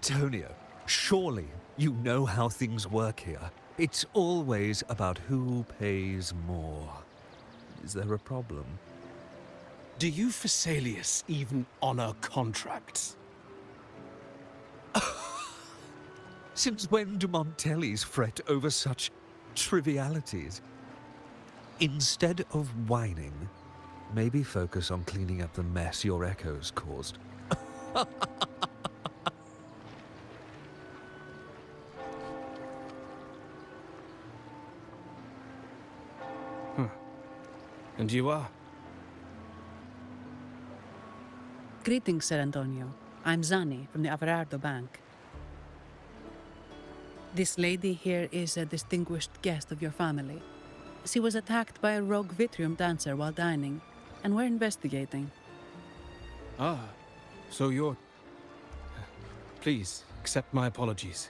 Antonio, surely you know how things work here. It's always about who pays more. Is there a problem? Do you Phasaelius even honor contracts? Since when do Montellis fret over such trivialities? Instead of whining, maybe focus on cleaning up the mess your echoes caused. And you are? Greetings, Sir Antonio. I'm Zani from the Averardo Bank. This lady here is a distinguished guest of your family. She was attacked by a rogue Vitrium dancer while dining, and we're investigating. Ah, so you're... Please, accept my apologies.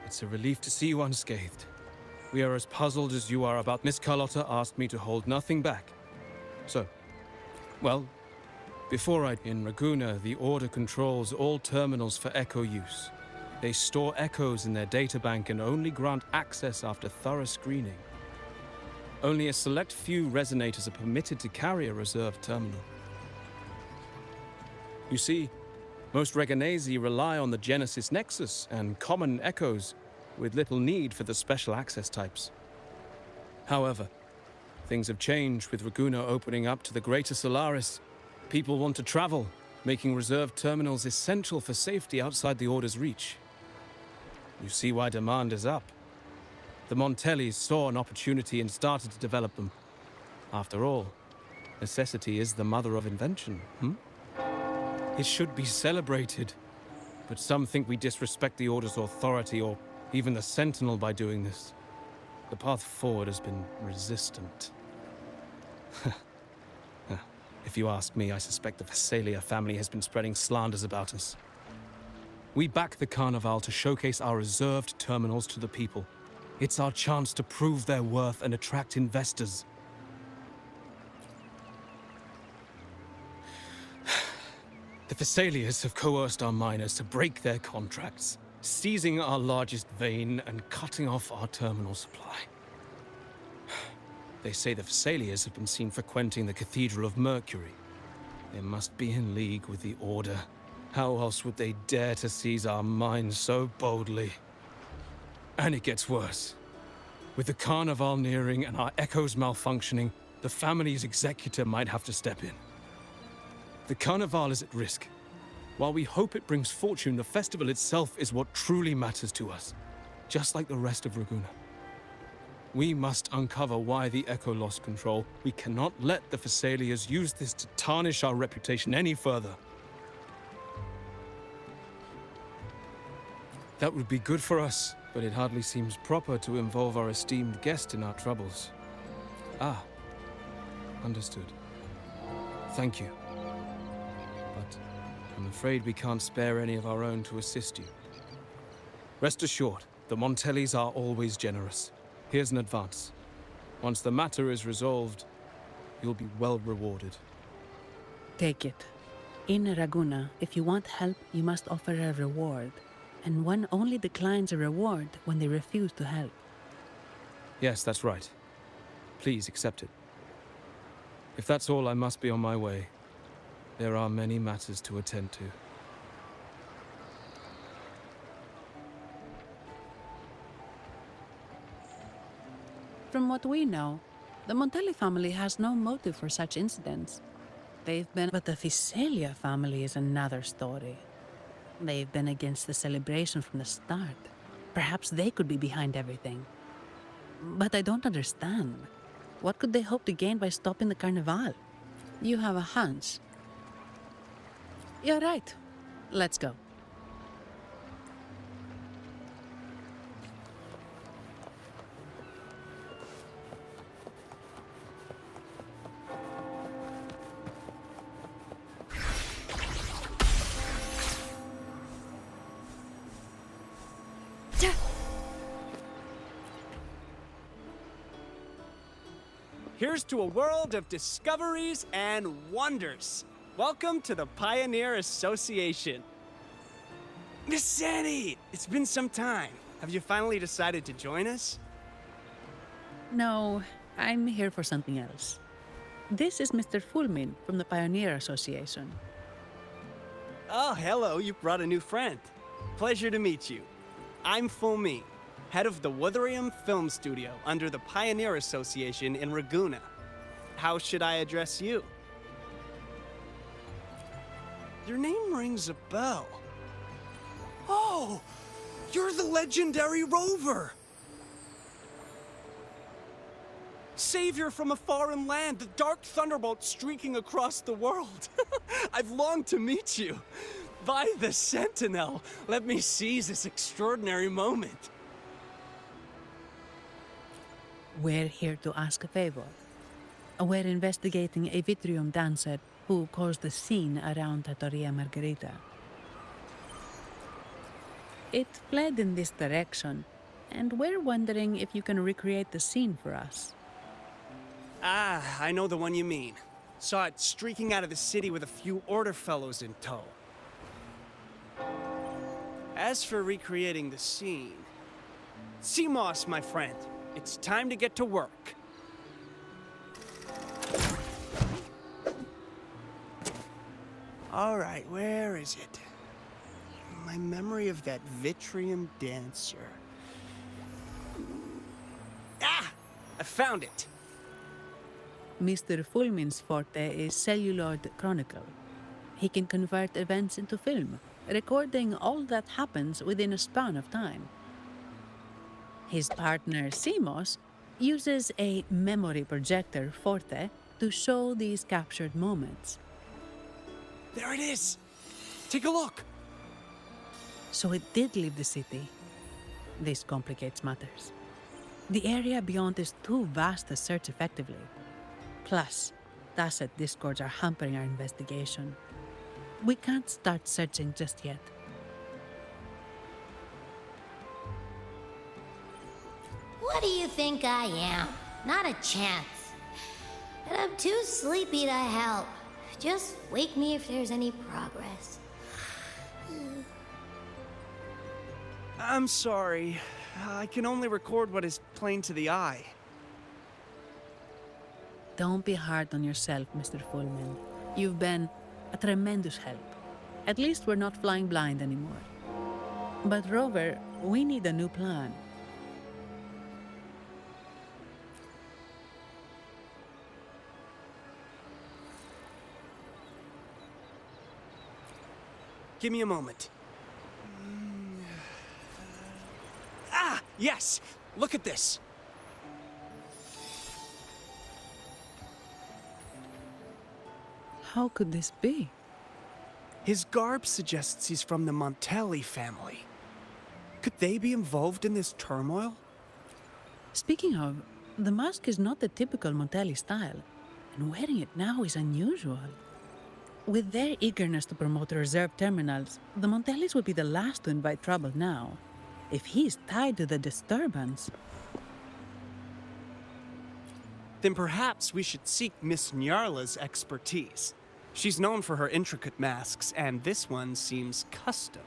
It's a relief to see you unscathed. We are as puzzled as you are about Miss Carlotta asked me to hold nothing back. So, well, in Raguna, the Order controls all terminals for Echo use. They store echoes in their databank and only grant access after thorough screening. Only a select few resonators are permitted to carry a reserved terminal. You see, most Reganesi rely on the Genesis Nexus and common echoes, with little need for the special access types. However, things have changed with Raguna opening up to the greater Solaris. People want to travel, making reserved terminals essential for safety outside the Order's reach. You see why demand is up. The Montellis saw an opportunity and started to develop them. After all, necessity is the mother of invention, It should be celebrated, but some think we disrespect the Order's authority or even the Sentinel by doing this. The path forward has been resistant. If you ask me, I suspect the Phasaelia family has been spreading slanders about us. We back the Carnival to showcase our reserved terminals to the people. It's our chance to prove their worth and attract investors. The Phasaelias have coerced our miners to break their contracts, seizing our largest vein and cutting off our terminal supply. They say the Phasaelias have been seen frequenting the Cathedral of Mercury. They must be in league with the Order. How else would they dare to seize our mines so boldly? And it gets worse. With the Carnival nearing and our echoes malfunctioning, the family's executor might have to step in. The Carnival is at risk. While we hope it brings fortune, the festival itself is what truly matters to us, just like the rest of Raguna. We must uncover why the Echo lost control. We cannot let the Phasaelias use this to tarnish our reputation any further. That would be good for us, but it hardly seems proper to involve our esteemed guest in our troubles. Ah, understood. Thank you. But I'm afraid we can't spare any of our own to assist you. Rest assured, the Montellis are always generous. Here's an advance. Once the matter is resolved, you'll be well rewarded. Take it. In Raguna, if you want help, you must offer a reward. And one only declines a reward when they refuse to help. Yes, that's right. Please accept it. If that's all, I must be on my way. There are many matters to attend to. From what we know, the Montelli family has no motive for such incidents. But the Phasaelia family is another story. They've been against the celebration from the start. Perhaps they could be behind everything. But I don't understand. What could they hope to gain by stopping the Carnival? You have a hunch. You're right. Let's go. Here's to a world of discoveries and wonders. Welcome to the Pioneer Association. Nisani! It's been some time. Have you finally decided to join us? No, I'm here for something else. This is Mr. Fulmin from the Pioneer Association. Oh, hello, you brought a new friend. Pleasure to meet you. I'm Fulmin, head of the Wuthering Film Studio under the Pioneer Association in Raguna. How should I address you? Your name rings a bell. Oh, you're the legendary Rover! Savior from a foreign land, the dark thunderbolt streaking across the world. I've longed to meet you. By the Sentinel, let me seize this extraordinary moment. We're here to ask a favor. We're investigating a Vitrium dancer who caused the scene around Trattoria Margherita. It fled in this direction, and we're wondering if you can recreate the scene for us. Ah, I know the one you mean. Saw it streaking out of the city with a few Order fellows in tow. As for recreating the scene... Seamoss, my friend, it's time to get to work. All right, where is it? My memory of that Vitrium dancer. Ah! I found it! Mr. Fulmin's forte is celluloid chronicle. He can convert events into film, recording all that happens within a span of time. His partner, Seamoss, uses a memory projector forte to show these captured moments. There it is! Take a look! So it did leave the city. This complicates matters. The area beyond is too vast to search effectively. Plus, tacit discords are hampering our investigation. We can't start searching just yet. What do you think I am? Not a chance. And I'm too sleepy to help. Just wake me if there's any progress. I'm sorry. I can only record what is plain to the eye. Don't be hard on yourself, Mr. Fulmin. You've been a tremendous help. At least we're not flying blind anymore. But Rover, we need a new plan. Give me a moment. Ah, yes! Look at this! How could this be? His garb suggests he's from the Montelli family. Could they be involved in this turmoil? Speaking of, the mask is not the typical Montelli style, and wearing it now is unusual. With their eagerness to promote reserve terminals, the Montellis would be the last to invite trouble now. If he's tied to the disturbance... Then perhaps we should seek Miss Nyarla's expertise. She's known for her intricate masks, and this one seems custom.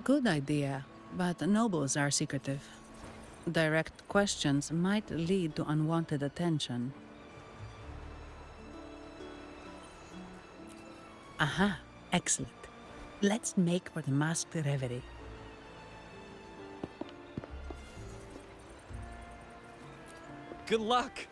Good idea, but nobles are secretive. Direct questions might lead to unwanted attention. Aha, excellent. Let's make for the masked reverie. Good luck!